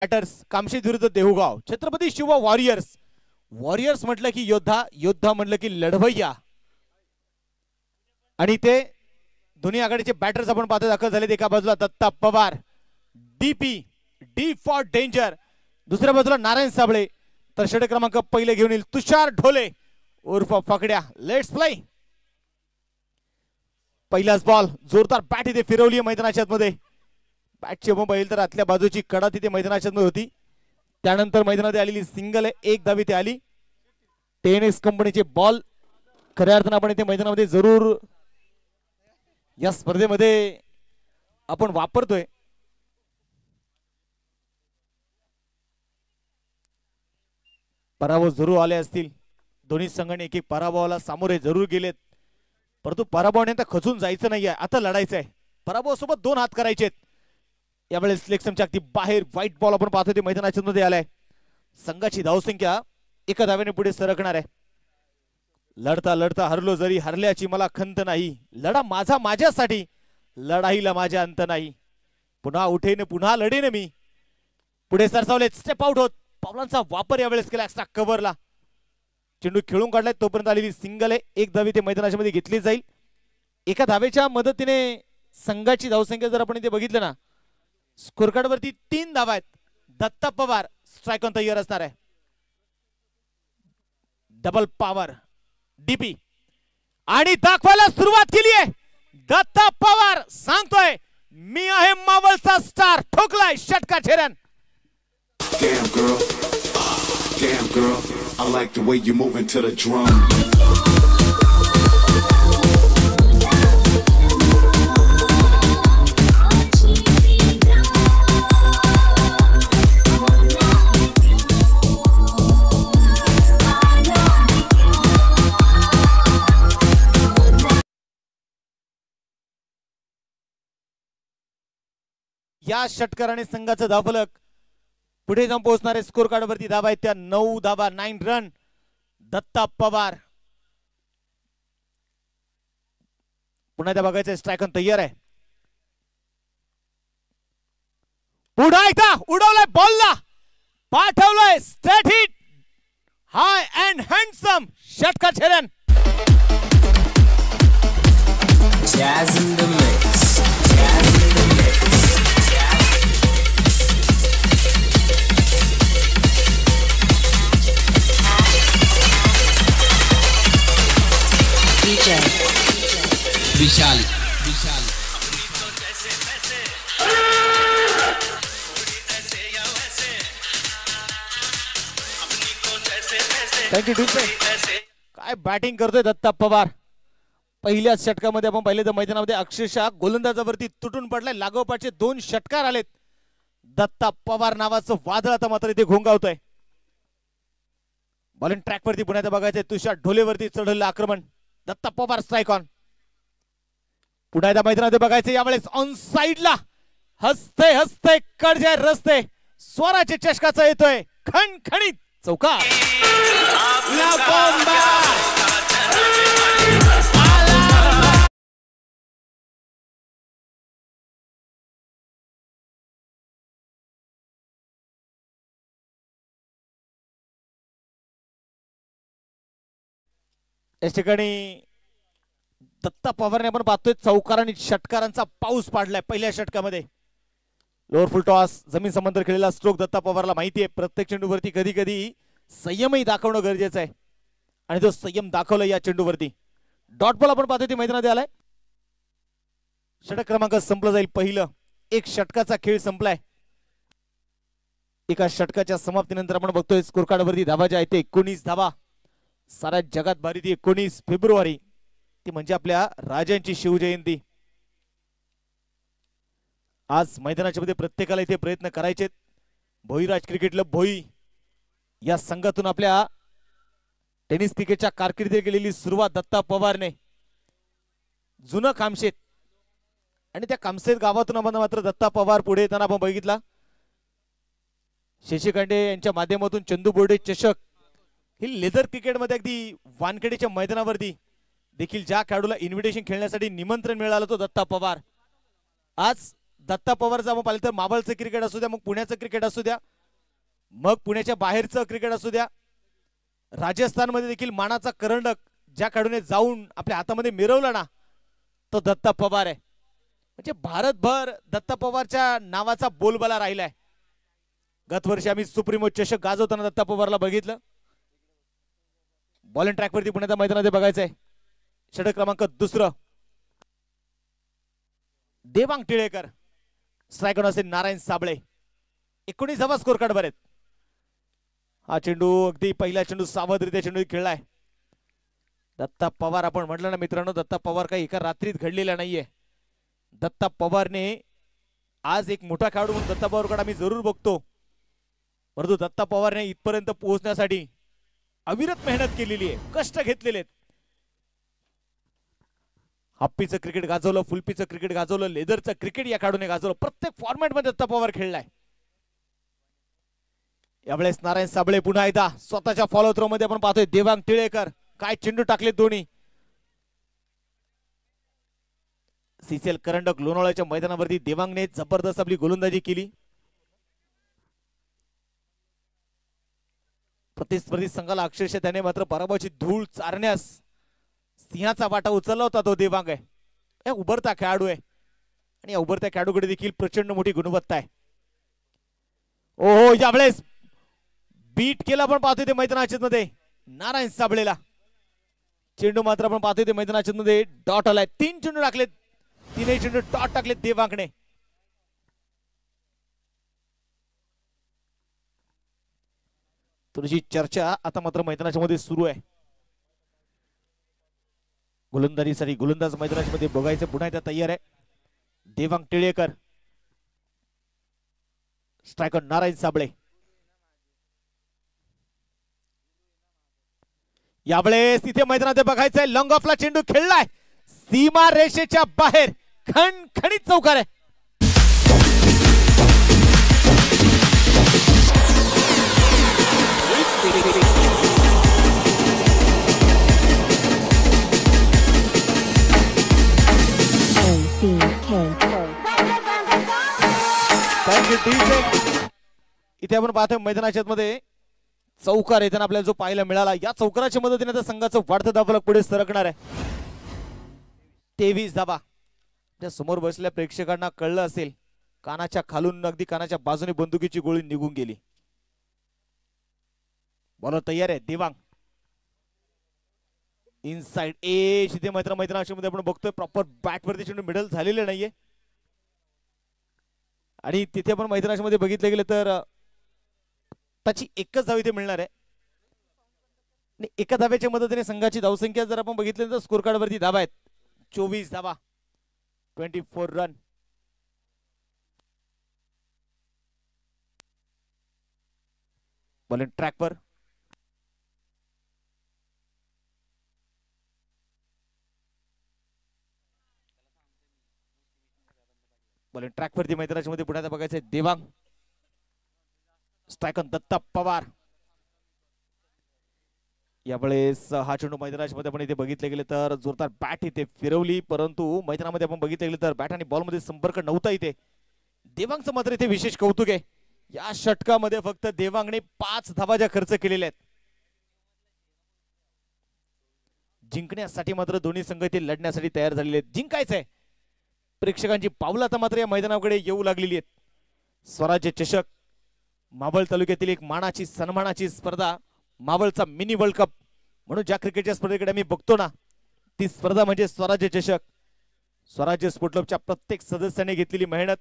Batters Kamshet विरुद्ध देहुगाव. Chhatrapati Shiva warriors. Warriors म्हटलं की योद्धा, योद्धा म्हटलं की लढवय्या. आणि ते दोन्ही आघाडीचे बॅटर्स आपण पाहतो दाखल झालेत. एका बाजूला Datta Pawar DP, D for danger. दुसऱ्या बाजूला नारायण साबळे. तर षटक क्रमांक पहिले घेऊन येईल तुषार ढोले उर्फ फकड्या. Let's play. पहिलाच बॉल. जोरदार बॅट इथे फिरवली मैदानाच्या मध्ये. बॅटची मोबाईल तर आतल्या बाजूची कडा तिथे मैदानाच्या मध्ये होती. त्यानंतर मैदानात आलेली सिंगल आहे, एक धाव इथे आली. टेनिस कंपनीचे बॉल खऱ्या अर्थानं आपण इथे मैदानामध्ये जरूर या स्पर्धेमध्ये आपण वापरतोय. पराभव जरूर आले असतील. दोन्ही संघाने एक एक पराभवाला सामोरे जरूर गेलेत. परंतु पराभवाने आता खचून जायचं नाहीये, आता लढायचं आहे. पराभवासोबत दोन हात करायचेत. यावेळेस सिलेक्शनच्या अगदी बाहेर व्हाईट बॉल आपण पाहतोय ते मैदानाच्या मध्ये आलाय. संघाची धावसंख्या एका धावेने पुढे सरकणार आहे. लढता लढता हरलो जरी हरल्याची मला खंत नाही. लढा माझा माझ्यासाठी, लढाईला माझ्या अंत नाही. पुन्हा उठेन पुन्हा लढेन मी. पुढे सरसावले, स्टेप आउट होत. पावलांचा वापर यावेळेस केला एक्स्ट्रा कव्हरला. चेंडू खेळून काढलाय. तोपर्यंत आलेली सिंगल आहे. एक धाव इथे मैदानाच्या मध्ये घेतली जाईल. एका धावेच्या मदतीने संघाची धावसंख्या जर आपण इथे बघितलं ना, स्कोर कार्ड वरती 3 धावा आहेत. दत्ता पवार स्ट्राइक ऑन तयार असणार आहे. डबल पॉवर डीपी आणि दाखवायला सुरुवात केली आहे. दत्ता पवार सांगतोय मी आहे मावळचा स्टार. ठोकलाय षटकाचे run. Damn girl, damn girl, I like the way you moving to the drum. या षटकाराने संघाचा धावफलक पुढे जाऊन पोहोचणारे. स्कोर कार्ड वरती धावा आहेत त्या 9 धावा, 9 रन. दत्ता पवार पुन्हा त्या बघायचं. स्ट्राइक ऑन तयार आहे. पुढा एकदा उडवलाय बॉलला, पाठवलंय straight hit, high and handsome. षटकाचे run. Jazz in the mix. Jazz in the mix. DJ Vishal. Thank you काय बॅटिंग करतोय दत्ता पवार. पहिल्याच षटकामध्ये आपण पाहिले तर मैदानामध्ये अक्षरशः गोलंदाजावरती तुटून पडलाय. लागोपाठचे 2 षटकार आलेत. दत्ता पवार नावाचं वादळ आता मात्र इथे घोंगावतोय. बॉलिंग ट्रॅक वरती पुण्यात बघायचंय. तुषार ढोलेवरती चढलेलं आक्रमण. Datta Pawar strike on. पुन्हा एकदा मैदानामध्ये बघायचं. यावेळेस ऑन साइडला हसते हसते कडजे रस्ते स्वराचे चषकाचा येतोय खणखणीत चौकार. या ठिकाणी दत्ता पवारने आपण पाहतोय चौकार आणि षटकारांचा पाऊस पाडलाय पहिल्या षटकामध्ये. लोअर फुल टॉस जमीन समांतर खेळलेला स्ट्रोक दत्ता पवारला माहिती आहे. प्रत्येक चेंडूवरती कधी कधी संयमही दाखवणं गरजेचं आहे आणि तो संयम दाखवला या चेंडूवरती. डॉट बॉल आपण पाहतोय ती मैदानात आलाय. षटक क्रमांक संपलं जाईल. पहिलं एक षटकाचा खेळ संपलाय. एका षटकाच्या समाप्तीनंतर आपण बघतोय स्कोर कार्ड वरती धावा ज्या आहेत 19 धावा. साऱ्या जगात भारी ती 19 फेब्रुवारी ती म्हणजे आपल्या राजांची शिवजयंती. आज मैदानाच्या मध्ये प्रत्येकाला इथे प्रयत्न करायचे. भोईराज क्रिकेट क्लब भोई या संघातून आपल्या टेनिस क्रिकेटच्या कारकिर्दीत केलेली सुरुवात दत्ता पवारने. जुनं कामशेत आणि त्या कामशेत गावातून आपण मात्र दत्ता पवार पुढे येताना आपण बघितला. शशिकांडे यांच्या माध्यमातून चंदू बोर्डे चषक ही लेदर क्रिकेटमध्ये अगदी वानखेडेच्या मैदानावरती देखील ज्या खेळाडूला इन्व्हिटेशन खेळण्यासाठी निमंत्रण मिळालं तो दत्ता पवार आज दत्ता पवारचा आपण पाहिलं तर मावळचं क्रिकेट असू द्या, मग पुण्याचं क्रिकेट असू द्या, मग पुण्याच्या बाहेरचं क्रिकेट असू द्या, राजस्थानमध्ये देखील मानाचा करंडक ज्या खेळाडूने जाऊन आपल्या हातामध्ये मिरवला ना, तो दत्ता पवार आहे. म्हणजे भारतभर दत्ता पवारच्या नावाचा बोलबाला राहिलाय. गत वर्षी आम्ही सुप्रीमो चषक गाजवताना दत्ता पवारला बघितलं. बॉलिंग ट्रॅकवरती पुण्याच्या मैदानामध्ये बघायचंय. षटक क्रमांक 2 देवांग टिळेकर, स्ट्रायकर असेल नारायण साबळे. 19वा स्कोर कार्ड वर आहेत. हा चेंडू अगदी पहिला चेंडू सावधरित्या चेंडू खेळलाय. दत्ता पवार आपण म्हटलं ना मित्रांनो, दत्ता पवार काही एका रात्रीत घडलेला नाहीये. दत्ता पवारने आज एक मोठा खेळाडू म्हणून दत्ता पवारकडे आम्ही जरूर बघतो, परंतु दत्ता पवारने इथपर्यंत पोहोचण्यासाठी अविरत मेहनत केलेली आहे, कष्ट घेतलेले आहेत. हाप्पीचं क्रिकेट गाजवलं, फुलपीचं क्रिकेट गाजवलं, लेदरचं क्रिकेट या खेळाडूने गाजवलं. प्रत्येक फॉर्मॅट मध्ये दत्ता पवार खेळलाय. यावेळेस नारायण साबळे पुन्हा एकदा स्वतःच्या फॉलो थ्रो मध्ये आपण पाहतोय. देवांग टिळेकर, काय चेंडू टाकले दोन्ही. सीसीएल करंडक लोणावळ्याच्या मैदानावरती देवांगने जबरदस्त आपली गोलंदाजी केली. प्रतिस्पर्धी संघाला अक्षरशः त्याने मात्र पराभवाची धूळ चारण्यास सिंहाचा वाटा उचलला होता. तो देवांग आहे, उभरता खेळाडू आहे आणि या उभरत्या खेळाडूकडे देखील प्रचंड मोठी गुणवत्ता आहे. ओहो, यावेळेस बीट केला पण पाहतोय ते मैदानाच्या मध्ये नारायण साबळेला. चेंडू मात्र आपण पाहतोय ते मैदानाच्या मध्ये डॉट आलाय. 3 चेंडू टाकलेत, 3ही चेंडू डॉट टाकलेत देवांगने. थोडीशी चर्चा आता मात्र मैदानाच्या मध्ये सुरू आहे. गोलंदाजीसाठी गोलंदाज मैदानाच्या मध्ये बघायचं पुन्हा एकदा तयार आहे. देवांग टिळेकर, स्ट्रायकर नारायण साबळे. यावेळेस तिथे मैदानात बघायचंय लॉंग ऑफला चेंडू खेळलाय, सीमा रेषेच्या बाहेर खणखणीत चौकार आहे. इथे आपण पाहतोय मैदानाच्या मध्ये चौकार येताना आपल्याला जो पाहायला मिळाला. या चौकाराच्या मदतीने आता संघाचं वाढतं धावफलक पुढे सरकणार आहे. 23 धावा. त्या समोर बसलेल्या प्रेक्षकांना कळलं असेल, कानाच्या खालून अगदी कानाच्या बाजूने बंदुकीची गोळी निघून गेली. बॉलर तयार आहे देवांग. इनसाइड एज इथे मात्र मैदानाच्या मध्ये आपण बघतोय प्रॉपर बॅट वरती चेंडू मिडल झालेले नाहीये. आणि तिथे आपण मैदानाच्या मध्ये बघितलं गेलं तर त्याची एकच धाव इथे मिळणार आहे. एका धाव्याच्या मदतीने संघाची धावसंख्या जर आपण बघितली तर स्कोर कार्ड वरती धावा आहेत 24 धावा, 24 रन. बॉलिंग ट्रॅकवर बॉलिंग ट्रॅकवरती मैदानाच्या मध्ये पुढे बघायचंय देवांग, स्ट्रायकर दत्ता पवार. यावेळेस हा चेंडू मैदानाच्या मध्ये आपण इथे बघितले गेले तर जोरदार बॅट इथे फिरवली, परंतु मैदानामध्ये आपण बघितले गेले तर बॅट आणि बॉल मध्ये संपर्क नव्हता. इथे देवांगचं मात्र इथे विशेष कौतुक आहे. या षटकामध्ये फक्त देवांगने 5 धावा ज्या खर्च केलेल्या आहेत. जिंकण्यासाठी मात्र दोन्ही संघ इथे लढण्यासाठी तयार झालेले आहेत. जिंकायचंय. प्रेक्षकांची पावलं आता मात्र या मैदानाकडे येऊ लागलेली आहेत. स्वराज्य चषक, मावळ तालुक्यातील एक मानाची सन्मानाची स्पर्धा, मावळचा मिनी वर्ल्ड कप म्हणून ज्या क्रिकेटच्या स्पर्धेकडे आम्ही बघतो ना, ती स्पर्धा म्हणजे स्वराज्य चषक. स्वराज्य स्पोर्ट क्लबच्या प्रत्येक सदस्याने घेतलेली मेहनत.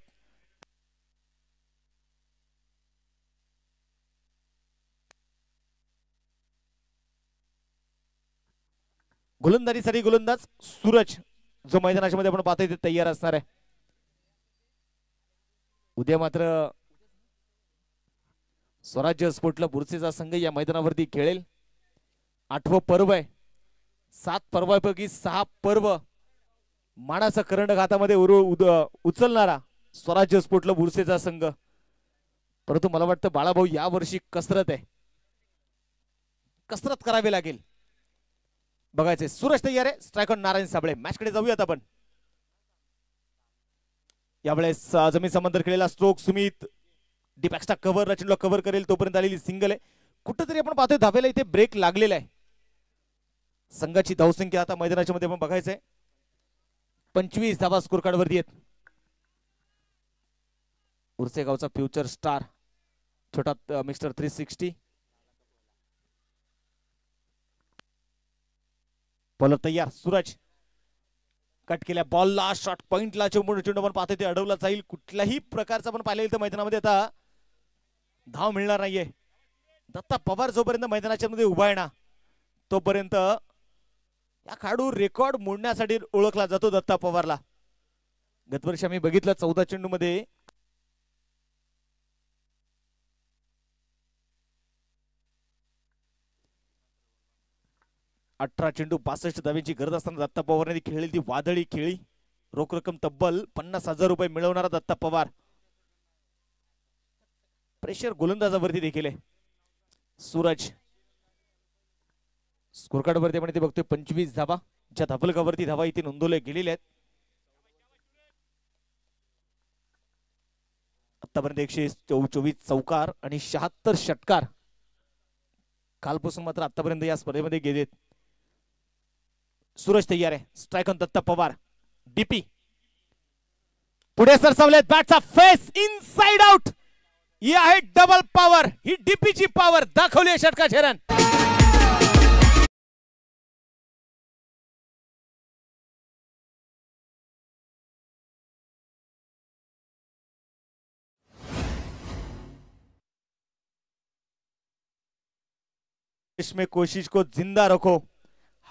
गोलंदाजीसाठी गोलंदाज सूरज जो मैदानाच्या मध्ये आपण पाहतोय ते तयार असणार आहे. उद्या मात्र स्वराज्य स्पोर्ट क्लब बुरसेचा संघ या मैदानावरती खेळेल. 8वं पर्व आहे. 7 पर्वापैकी 6 पर्व मानाचा करंडक हातामध्ये उचलणारा स्वराज्य स्पोर्ट क्लब बुरसेचा संघ. परंतु मला वाटतं बाळाभाऊ या वर्षी कसरत आहे, कसरत करावी लागेल. बघायचे सूरज तयार आहे, स्ट्रायकर नारायण साबळे. मॅच कडे जाऊयात आपण. यावेळेस जमीन समांतर खेळलेला स्ट्रोक सुमित डिपॅक्सचा कव्हर रचनला कव्हर करेल तोपर्यंत आलेली सिंगल आहे. कुठेतरी आपण पाहतोय धावेला इथे ब्रेक लागलेला आहे. संघाची धावसंख्या आता मैदानाच्या मध्ये आपण बघायचंय 25 धावा स्कोर कार्ड वरती आहेत. उर्से गावचा फ्युचर स्टार छोटा मिस्टर 360 बॉलर तयार. सूरज कट केल्या बॉलला शॉर्ट पॉइंटला चेंडू आपण पाहतोय ते अडवला जाईल. कुठल्याही प्रकारचा आपण पाहिलेलं तर मैदानामध्ये आता धाव मिळणार नाहीये. दत्ता पवार जोपर्यंत मैदानाच्या मध्ये उभा आहे ना तोपर्यंत या खेळाडू रेकॉर्ड मोडण्यासाठी ओळखला जातो. दत्ता पवारला गतवर्षी आम्ही बघितलं 14 चेंडू मध्ये 18 चेंडू 62 धाव्यांची गरज असताना दत्ता पवारने खेळली ती वादळी खेळी. रोख रक्कम तब्बल 50,000 रुपये मिळवणारा दत्ता पवार प्रेशर गोलंदाजावरती देखील आहे. सूरज स्कोर कार्ड वरती आपण ते बघतोय 25 धावा ज्या धावलकावरती धावा इथे नोंदवल्या गेलेल्या आहेत. आतापर्यंत 124 चौकार आणि 76 षटकार कालपासून मात्र आतापर्यंत या स्पर्धेमध्ये गेलेत. सूरज तयार आहे. Strike on Datta Pawar. DP पुढे सरसावलेत. बॅटचा फेस इनसाइड आउट. ही आहे डबल पॉवर. ही डीपीची पॉवर दाखवली आहे षटकाचे रन. इसमें कोशिश को जिंदा रखो.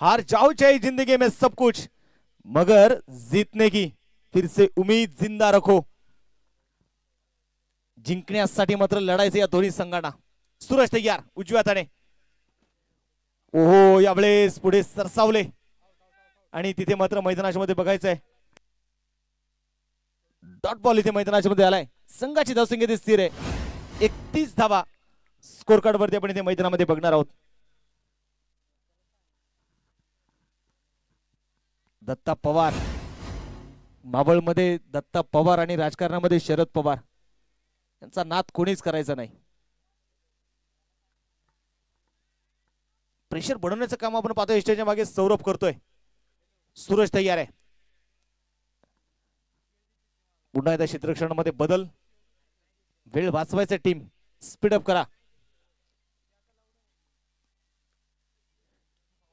हार जाओ चाहे जिंदगी में सब कुछ मगर जीतने की फिर से उम्मीद जिंदा रखो. जिंकण्यासाठी मात्र लढायचं या दोन्ही संघांना. सूरज तयार उजव्या हाताने. ओहो यावेळेस पुढे सरसावले आणि तिथे मात्र मैदानाच्या मध्ये बघायचंय डॉट बॉल इथे मैदानाच्या मध्ये आलाय. संघाची धावसंख्या स्थिर आहे 31 धावा स्कोर कार्ड वरती आपण इथे मैदानामध्ये बघणार आहोत. दत्ता पवार मावळमध्ये दत्ता पवार आणि राजकारणामध्ये शरद पवार यांचा नाद कोणीच करायचा नाही. प्रेशर बनवण्याचं काम आपण पाहतोय स्टेजच्या मागे सौरभ करतोय. सूरज तयार आहे. पुन्हा एकदा क्षेत्ररक्षणामध्ये बदल. वेळ वाचवायचा टीम स्पीड अप करा.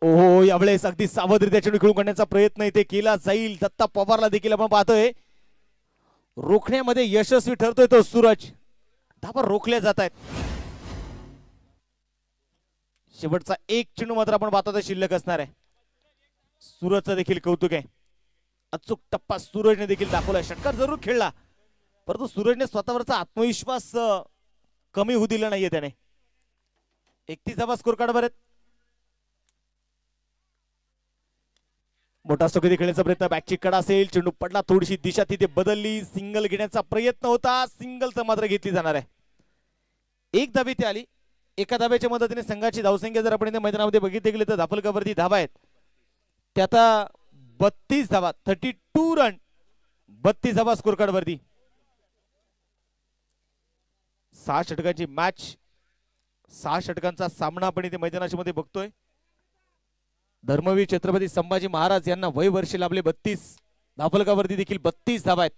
ओहो यावेळेस अगदी सावधरित्या चेंडू खेळून काढण्याचा प्रयत्न इथे केला जाईल. दत्ता पवारला देखील आपण पाहतोय रोखण्यामध्ये यशस्वी ठरतोय तो सूरज. धावा रोखल्या जात आहेत. शेवटचा एक चेंडू मात्र आपण पाहतो शिल्लक असणार आहे. सूरजचं देखील कौतुक आहे. अचूक टप्पा सूरजने देखील दाखवलाय. षटकार जरूर खेळला परंतु सूरजने स्वतःवरचा आत्मविश्वास कमी होऊ दिला नाहीये त्याने. 31 धावा स्कोर कार्ड वर. मोठा स्ट्रोक खेळण्याचा प्रयत्न. बॅकची कडा असेल. चेंडू पडला. थोडीशी दिशा तिथे बदलली. सिंगल घेण्याचा प्रयत्न होता. सिंगल तर मात्र घेतली जाणार आहे. एक धाव इथे आली. एका धाव्याच्या मदतीने संघाची धावसंख्या जर आपण मैदानामध्ये बघितली गेली तर धापलकावरती धावा आहेत त्या आता 32 धावा 32 रन 32 धावा स्कोर कार्ड वरती. 6 षटकांची मॅच 6 षटकांचा सामना आपण इथे मैदानाच्या मध्ये बघतोय. धर्मवीर छत्रपती संभाजी महाराज यांना वय वर्ष लाभले 32. धापलकावरती देखील 32 धावा आहेत.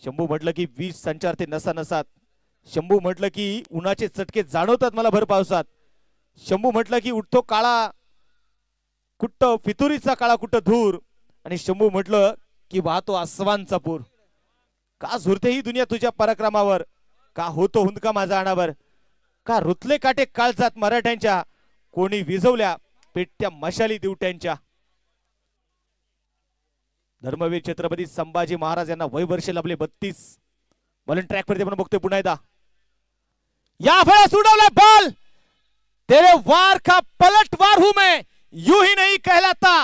शंभू म्हटलं की 20 संचार ते नसा नसात. शंभू म्हटलं की उन्हाचे चटके जाणवतात मला भर पावसात. शंभू म्हटलं की उठतो काळा कुठं फितुरीचा काळा कुठं धूर. आणि शंभू म्हटलं की वाहतो आसवांचा पूर. का झुरते ही दुनिया तुझ्या पराक्रमावर. का होतो हुंदका माझा अनावर. का रुतले काटे काळजात मराठ्यांच्या. कोणी विझवल्या पेटत्या मशाली दिवट्यांच्या. धर्मवीर छत्रपती संभाजी महाराज यांना वय वर्ष लाभले 32. बॉलिंग ट्रॅक वरती आपण बघतोय पुन्हा एकदा. या वेळेस उडवला बॉल. तेरे वार का पलटवार हूं मैं यूं ही नहीं कहलाता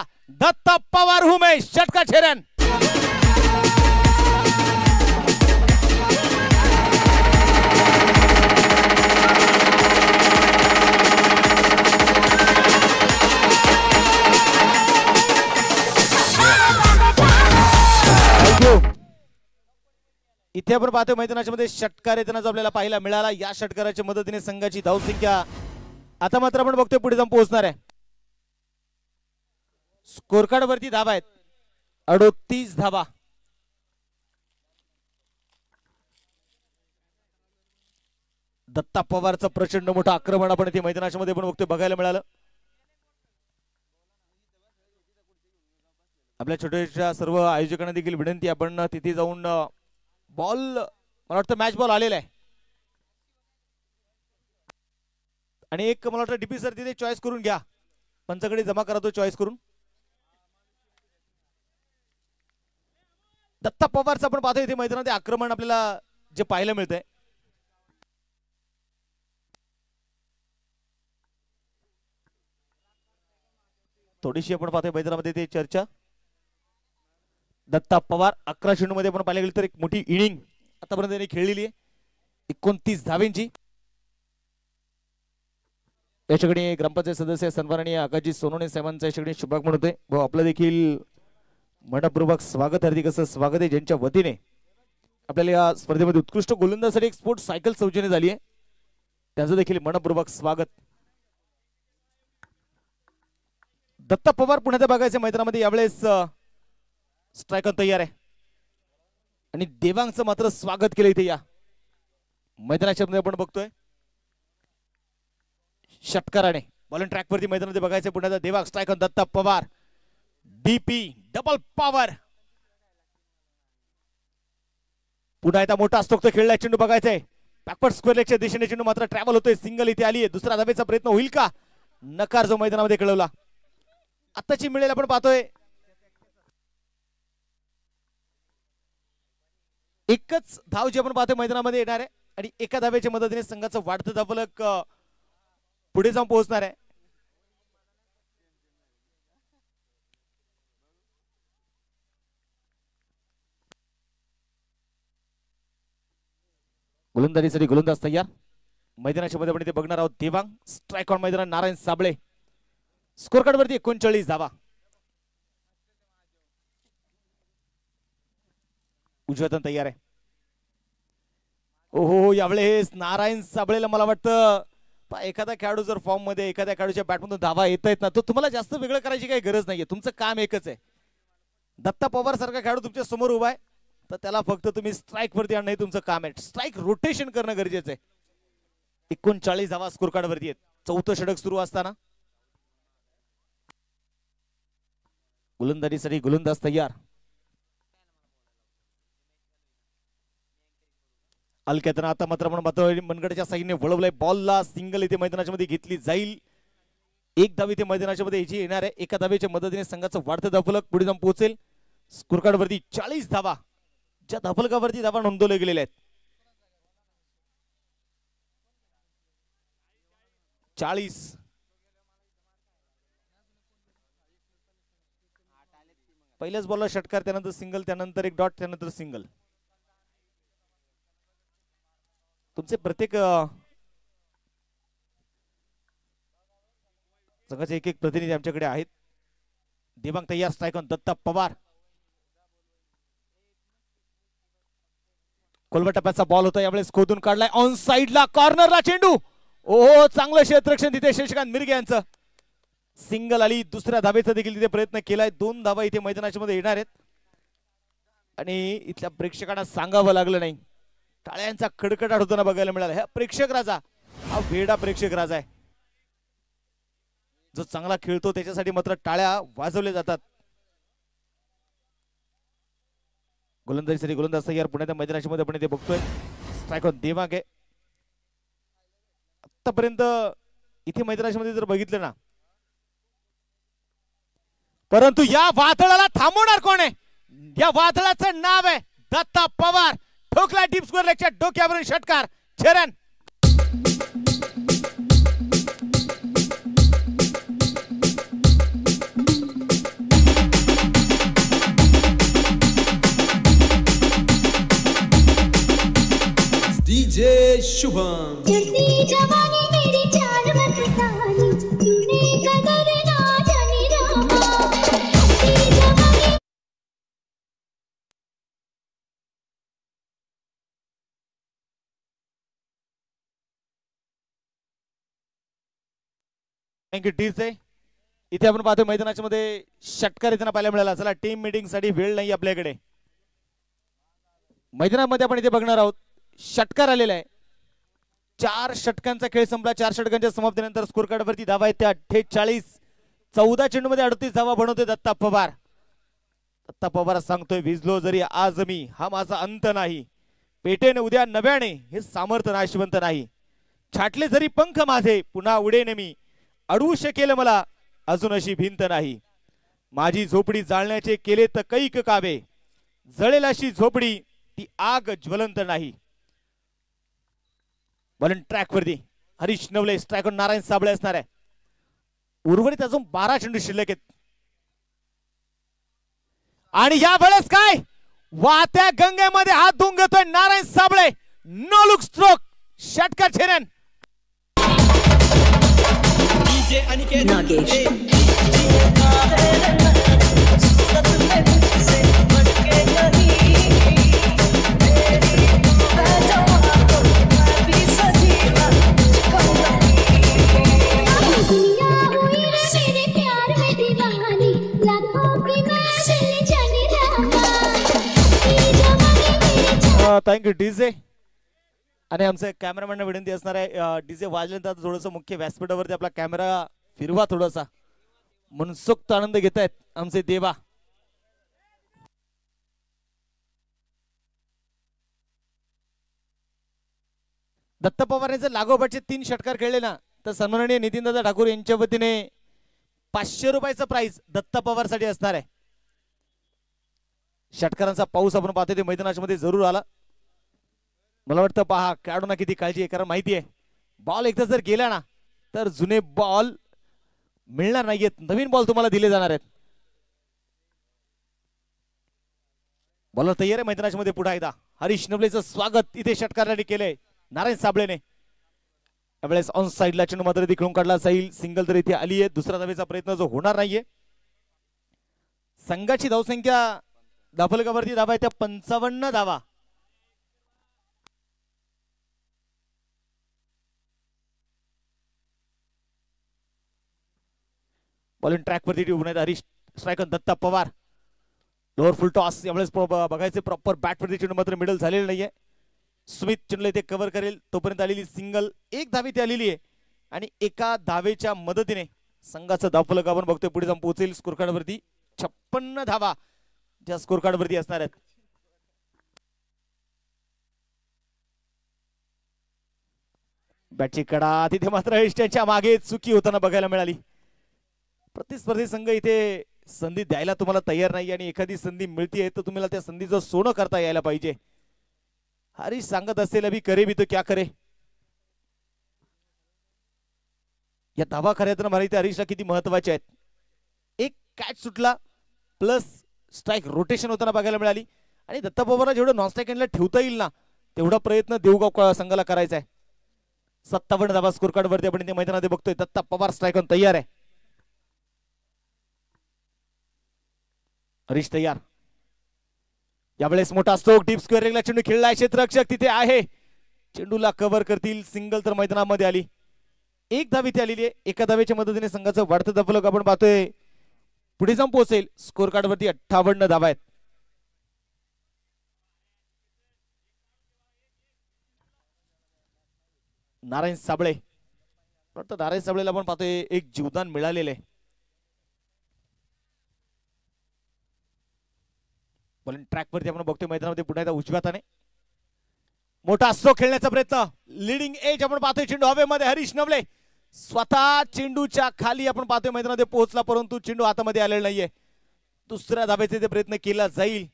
दत्ता पवार हूं मैं. षटका छेरन. इथे आपण पाहतोय मैदानाच्या मध्ये षटकार येताना जो आपल्याला पाहायला मिळाला. या षटकाराच्या मदतीने संघाची धावसंख्या आता मात्र आपण बघतोय पुढे जाऊन पोहोचणार आहे. स्कोर कार्ड वरती धावा आहेत 38 धावा. दत्ता पवारचं प्रचंड मोठं आक्रमण आपण इथे मैदानाच्या मध्ये पण बघतोय बघायला मिळालं. आपल्या छोट्याशा सर्व आयोजकांना देखील विनंती आपण तिथे जाऊन बॉल मला वाटतं मॅच बॉल आलेला आहे आणि एक मला वाटतं डीपी सर तिथे चॉईस करून घ्या. पंचाकडे जमा करा तो चॉईस करून. दत्ता पवारचं आपण पाहतोय इथे मैदानात आक्रमण आपल्याला जे पाहायला मिळतंय. थोडीशी आपण पाहतोय मैदानामध्ये ते चर्चा. दत्ता पवार 11 चेंडूमध्ये आपण पाहिलं गेलं तर एक मोठी इनिंग आतापर्यंत त्यांनी खेळलेली आहे 29 धावेंची. याच्याकडे ग्रामपंचायत सदस्य सन्माननीय आकाजी सोनवणे साहेबांचा याच्याकडे शुभागमन होते व आपलं देखील मनपूर्वक स्वागत. हार्दिक असं स्वागत आहे ज्यांच्या वतीने आपल्याला या स्पर्धेमध्ये उत्कृष्ट गोलंदाजासाठी एक स्पोर्ट्स सायकल सौजन्य झाली आहे त्यांचं देखील मनपूर्वक स्वागत. दत्ता पवार पुण्यात बघायचं मैदानामध्ये यावेळेस स्ट्रायकर तयार आहे आणि देवांगचं मात्र स्वागत केलं इथे या मैदानाच्या मध्ये आपण बघतोय. षटकाराने बॉलिंग ट्रॅक वरती मैदानामध्ये बघायचं पुण्याचा Devang striker Datta Pawar DP double power. पुन्हा एकदा मोठा स्ट्रोक खेळलाय चेंडू बघायचंय बॅकवर्ड स्क्वेअर लेगच्या दिशेने चेंडू मात्र ट्रॅव्हल होतोय. सिंगल इथे आली आहे. दुसरा धावेचा प्रयत्न होईल का? नकार जो मैदानामध्ये कळवला. आताची मिळेल आपण पाहतोय एकच धाव जी आपण पाहतोय मैदानामध्ये येणार आहे आणि एका धावेच्या मदतीने संघाचं वाढतं धावफलक पुढे जाऊन पोहोचणार आहे. गोलंदाजीसाठी गोलंदाज तयार. मैदानाच्या मध्ये आपण इथे बघणार आहोत देवांग स्ट्राईक ऑन मैदानात नारायण साबळे. स्कोर कार्ड वरती 39 धावा. उजव्यातून तयार आहे. ओहो यावेळेस नारायण साबळेला मला वाटतं एखादा खेळाडू जर फॉर्म मध्ये एखाद्या खेळाडूच्या बॅटमधून धावा येत आहेत ना तर तुम्हाला जास्त वेगळं करायची काही गरज नाहीये. तुमचं काम एकच आहे. दत्ता पवार सारखा खेळाडू तुमच्या समोर उभा आहे तर त्याला फक्त तुम्ही स्ट्राईक वरती आणणं हे तुमचं काम आहे. स्ट्राईक रोटेशन करणं गरजेचं आहे. 39 धावा स्कोर कार्ड वरती आहेत. चौथं षटक सुरू असताना गोलंदाजीसाठी गोलंदाज तयार. हलक्यातना आता मात्र आपण मनगडच्या साईडने वळवलंय. बॉलला सिंगल इथे मैदानाच्या मध्ये घेतली जाईल. एक धाव इथे मैदानाच्या मध्ये याची येणार आहे. एका धावेच्या मदतीने संघाचं वाढतं धावफलक पुढे जाऊन पोहोचेल. स्कोर कार्ड वरती 40 धावा ज्या धावफलकावरती धावा नोंदवल्या गेलेल्या आहेत. 40 पहिल्याच बॉलला षटकार त्यानंतर सिंगल त्यानंतर एक डॉट त्यानंतर सिंगल. तुमचे प्रत्येक संघाचे एक एक प्रतिनिधी आमच्याकडे आहेत. देवांग तयार स्ट्रायक दत्ता पवार. कोलवा टप्प्याचा बॉल होता यावेळेस खोदून काढलाय ऑन साइडला कॉर्नरला चेंडू. ओहो चांगलं क्षेत्ररक्षण तिथे शशिकांत मिरगे यांचं. सिंगल आली. दुसऱ्या धावेचा देखील तिथे प्रयत्न केलाय. 2 धावा इथे मैदानाच्या मध्ये येणार आहेत आणि इथल्या प्रेक्षकांना सांगावं लागलं नाही. टाळ्यांचा कडकडाट होताना बघायला मिळाला. हा प्रेक्षक राजा हा वेडा प्रेक्षक राजा आहे. जो चांगला खेळतो त्याच्यासाठी मात्र टाळ्या वाजवल्या जातात. गोलंदाजीसाठी गोलंदाज तयार. पुण्याच्या मैदानाच्या मध्ये आपण इथे बघतोय स्ट्राईक ऑन देवांग आहे. आतापर्यंत इथे मैदानाच्या मध्ये जर बघितलं ना परंतु या वादळाला थांबवणार कोण आहे? या वादळाचं नाव आहे दत्ता पवार. ठोकला डीप स्कोअर लेगच्या डोक्यावरून षटकार. चरण DJ Shubham. जवानी मेरी जान मस्तानी तूने कदर थँक्यू टीच आहे. इथे आपण पाहतोय मैदानाच्या मध्ये षटकार येताना पाहायला मिळाला. चला टीम मीटिंग साठी वेळ नाही आपल्याकडे. मैदानामध्ये आपण इथे बघणार आहोत षटकार आलेला आहे. 4 षटकांचा खेळ संपला. 4 षटकांच्या समाप्तीनंतर स्कोर कार्ड वरती धावा आहेत त्या 48. 14 चेंडू मध्ये 38 धावा बनवतोय दत्ता पवार. दत्ता पवार सांगतोय भिजलो जरी आज मी हा माझा अंत नाही. पेटेन उद्या नव्याने हे सामर्थ्य नाशवंत नाही. छाटले जरी पंख माझे पुन्हा उडेन मी. अडवू शकेल मला अजून अशी भिंत नाही. माझी झोपडी जाळण्याचे केले तर कैक कावे. जळेल अशी झोपडी ती आग ज्वलंत नाही. बॉलिंग ट्रॅक वरती हरीश नवले. स्ट्रायकर नारायण साबळे असणार आहे. उर्वरित अजून 12 चेंडू शिल्लक आहेत. आणि या वेळेस काय वाहत्या गंगेमध्ये हात धुवून घेतोय Narayan Sable. No look stroke षटकार छेदन. दुनिया हुई रे मेरे प्यार में दीवानी लाखों की मैं दिल जाने रहा तेरी जवानी मेरी जान. Thank you DJ. आणि आमचे कॅमेरामॅन विनंती असणार आहे डीजे वाजल्यानंतर थोडस मुख्य व्यासपीठावरती आपला कॅमेरा फिरवा थोडासा. मनसोक्त आनंद घेत आहेत आमचे देवा. दत्त पवार यांचे लागोपाठचे 3 षटकार खेळले ना तर सन्माननीय नितीनदादा ठाकूर यांच्या वतीने 500 रुपयाचं प्राइस दत्त पवार साठी असणार आहे. षटकारांचा पाऊस आपण पाहतोय ते मैदानाच्या मध्ये जरूर आला. मला वाटतं पहा खेळाडूंना किती काळजी आहे. कारण माहिती आहे बॉल एकदा जर गेला ना तर जुने बॉल मिळणार नाहीयेत. नवीन बॉल तुम्हाला दिले जाणार आहेत. बॉलर तयार आहे मैदानाच्या मध्ये. पुन्हा एकदा हरीश नवलेचं स्वागत इथे षटकाराने केलंय नारायण साबळेने. त्यावेळेस ऑन साइडला चेंडू मात्र तिकडून काढला जाईल. सिंगल तर इथे आली आहे. दुसरा धावेचा प्रयत्न जो होणार नाहीये. संघाची धावसंख्या धाफलकावरती धावा आहे त्या 55 धावा. बॉलिंग ट्रॅक वरती उभे आहेत Harish. Striker Datta Pawar. Lower full toss. यावेळेस बघायचे प्रॉपर बॅट वरती चेंडू मात्र मिडल झालेलं नाहीये. सुमित चेंडूला इथे कव्हर करेल तोपर्यंत आलेली सिंगल. 1 धावी ती आलेली आहे. आणि एका धावेच्या मदतीने संघाचं धावफलक आपण बघतोय पुढे जाऊन पोहोचेल. स्कोर कार्ड वरती 56 धावा ज्या स्कोर कार्ड वरती असणार आहेत. बॅटची कडा तिथे मात्र हरीशच्या मागे चुकी होताना बघायला मिळाली. प्रतिस्पर्धी संघ इथे संधी द्यायला तुम्हाला तयार नाही. आणि एखादी संधी मिळतीये तर तुम्हाला त्या संधीचं सोनं करता यायला पाहिजे. हरीश सांगत असेल अभी करे भी तो क्या करे. या धावा खऱ्या तर माहिती हरीशला किती महत्वाचे आहेत. एक कॅच सुटला प्लस स्ट्राईक रोटेशन होताना बघायला मिळाली. आणि दत्ता पवारला जेवढं नॉन स्ट्राईक हँडला ठेवता येईल ना तेवढा प्रयत्न देवगाव संघाला करायचा आहे. 57 धावा स्कोर कार्ड वरती आपण मैदानात बघतोय. दत्ता पवार स्ट्राईक तयार आहे. हरीश तयार. यावेळेस मोठा स्ट्रोक डीप स्क्वेअर रेगला चेंडू खेळलाय. क्षेत्ररक्षक तिथे आहे. चेंडूला कव्हर करतील. सिंगल तर मैदानामध्ये आली. 1 धाव इथे आलेली आहे. एका धावेच्या मदतीने संघाचं वाढतं धावफलक आपण पाहतोय पुढे जाऊन पोहोचेल. स्कोर कार्ड वरती 58 धावा आहेत. नारायण साबळे. वाटतं नारायण साबळेला आपण पाहतोय एक जीवदान मिळालेलं आहे. बॉलिंग ट्रॅक वरती आपण बघतोय मैदानामध्ये पुन्हा एकदा उजव्या हाताने मोठा स्ट्रोक खेळण्याचा प्रयत्न. लिडिंग एज आपण पाहतोय. चेंडू हवेमध्ये हरीश नवले स्वतः चेंडूच्या खाली आपण पाहतोय मैदानामध्ये पोहोचला परंतु चेंडू हातामध्ये आलेला नाहीये. दुसऱ्या धावेचे ते प्रयत्न केला जाईल.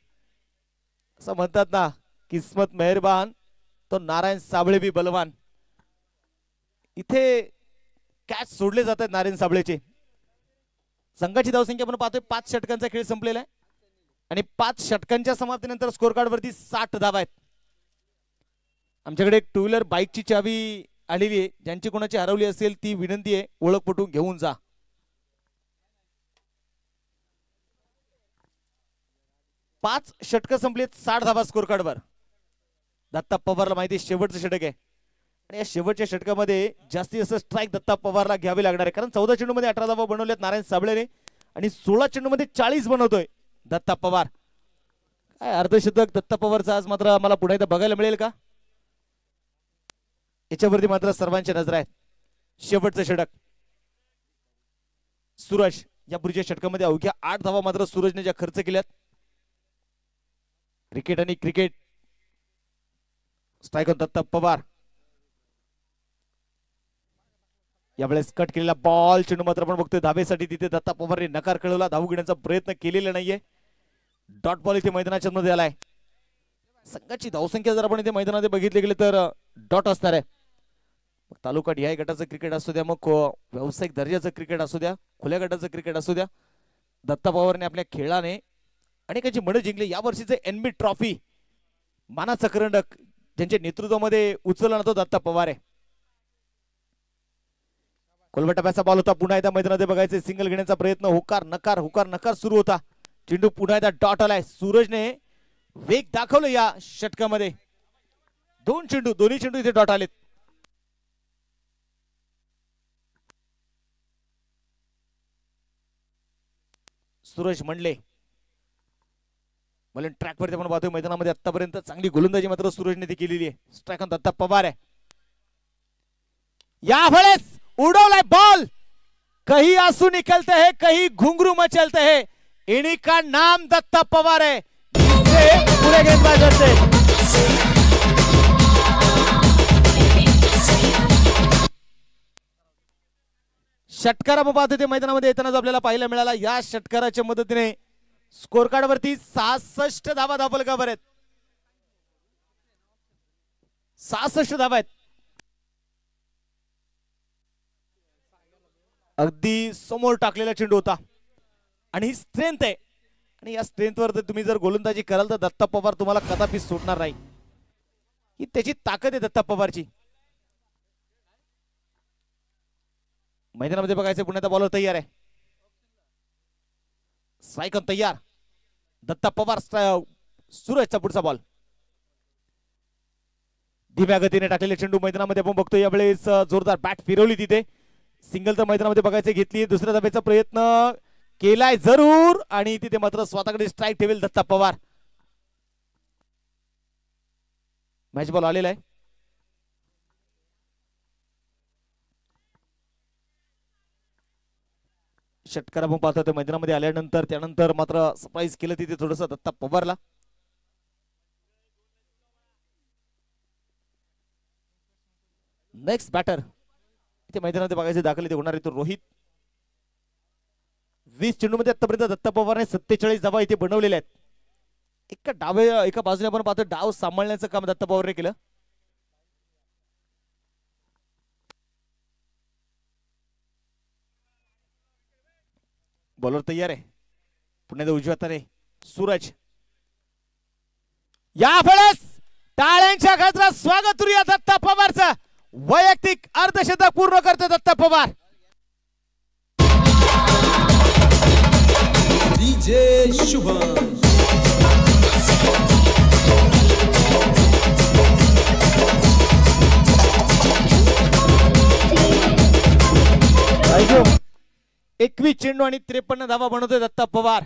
असं म्हणतात ना किस्मत मेहरबान तो नारायण साबळे भी बलवान. इथे कॅच सोडले जात आहेत नारायण साबळेचे. संघाची धावसंख्या आपण पाहतोय 5 षटकांचा खेळ संपलेला आहे. आणि 5 षटकांच्या समाप्तीनंतर स्कोर कार्ड वरती 60 धावा आहेत. आमच्याकडे एक 2 व्हीलर बाईकची चावी आलेली आहे. ज्यांची कोणाची हरवली असेल ती विनंती आहे ओळख पटवून घेऊन जा. पाच षटक संपलेत. 60 धावा स्कोर कार्डवर. दत्ता पवारला माहिती शेवटचं षटक आहे. आणि या शेवटच्या षटकामध्ये जास्तीत जास्त स्ट्राईक दत्ता पवारला घ्यावे लागणार आहे, कारण 14 चेंडूमध्ये 18 धावा बनवल्यात नारायण साबळेने आणि 16 चेंडूमध्ये 40 बनवतोय दत्ता पवार. काय अर्धशतक दत्ता पवारचा आज मात्र आम्हाला पुन्हा एकदा बघायला मिळेल का? याच्यावरती मात्र सर्वांच्या नजर आहेत. शेवटचं षटक सूरज, या पूर्वीच्या षटकामध्ये अवघ्या 8 धावा मात्र सूरजने ज्या खर्च केल्यात. क्रिकेट आणि cricket. Strike on Datta Pawar. यावेळेस कट केलेला बॉल, चेंडू मात्र आपण बघतोय धावेसाठी तिथे दत्ता पवारने नकार कळवला. धाव घेण्याचा प्रयत्न केलेला नाहीये. डॉट बॉल इथे मैदानाच्या मध्ये आलाय. संघाची धावसंख्या जर आपण इथे मैदानामध्ये बघितले गेले तर डॉट असणार आहे. तालुका DI गटाचं क्रिकेट असू द्या, मग व्यावसायिक दर्जाचं क्रिकेट असू द्या, खुल्या गटाचं क्रिकेट असू द्या, दत्ता पवारने आपल्या खेळाने अनेकांची मनं जिंकली. या वर्षीचे NB ट्रॉफी मानाचा करंडक ज्यांच्या नेतृत्वामध्ये उचलला ना तो दत्ता पवार आहे. कोलवटाप्याचा बॉल होता. पुन्हा एकदा मैदानामध्ये बघायचे सिंगल घेण्याचा प्रयत्न. होकार नकार सुरू होता. चेंडू पुन्हा एकदा डॉट आलाय. सूरजने वेग दाखवलं या षटकामध्ये. दोन्ही चेंडू इथे डॉट आलेत. सूरज मंडले मला ट्रॅक वरती आपण पाहतोय मैदानामध्ये आतापर्यंत चांगली गोलंदाजी मात्र सूरजने ती केलेली आहे. स्ट्राईक ऑन दत्ता पवार आहे. यावेळेस उडवलाय बॉल. कहीं आंसू निकलते हैं, कहीं घुंघरू मचलते हैं. इन्हीं का नाम दत्ता पवार है. पूरे गेंदबाज से षटकार आपण पाहतोय ते मैदानामध्ये येताना आपल्याला पाहायला मिळाला. या षटकाराच्या मदतीने स्कोर कार्ड वरती 66 धावा धावफलकावर आहेत. 66 धावा आहेत. अगदी समोर टाकलेला चेंडू होता आणि ही स्ट्रेंथ आहे. आणि या स्ट्रेंथवर तुम्ही जर गोलंदाजी कराल तर दत्ता पवार तुम्हाला कदापि सोडणार नाही. ही त्याची ताकद आहे दत्ता पवारची. मैदानामध्ये बघायचं पुण्याचा बॉलर तयार आहे. स्ट्राईक ऑन तयार. दत्ता पवार. सूरजचा पुढचा बॉल. धीम्या गतीने टाकलेले चेंडू मैदानामध्ये आपण बघतो. यावेळेस जोरदार बॅट फिरवली तिथे. सिंगल तर मैदानामध्ये बघायचे घेतली. दुसऱ्या धाब्याचा प्रयत्न केलाय जरूर आणि तिथे मात्र स्वतःकडे स्ट्राईक ठेवेल दत्ता पवार. मॅच बॉल आलेला आहे. षटकार आपण पाहतो मैदानामध्ये आल्यानंतर त्यानंतर मात्र सरप्राईज केलं तिथे थोडस दत्ता पवारला. नेक्स्ट बॅटर इथे मैदानामध्ये बघायचे दाखल इथे होणार आहे तो रोहित. 20 चेंडू मध्ये आतापर्यंत दत्ता पवारने 47 धावा इथे बनवलेल्या आहेत. एका बाजूने आपण पाहतो डाव सांभाळण्याचं काम दत्ता पवारने केलं. बॉलर तयार आहे. पुन्हा उजव्या हाताने सूरज. यावेळेस टाळ्यांच्या गजरात स्वागत करूया दत्ता पवारचं. वैयक्तिक अर्धशतक पूर्ण करतो दत्ता पवार. डीजे शुभम. थँक्यू. 21 चेंडू आणि 53 धावा बनवतोय दत्ता पवार.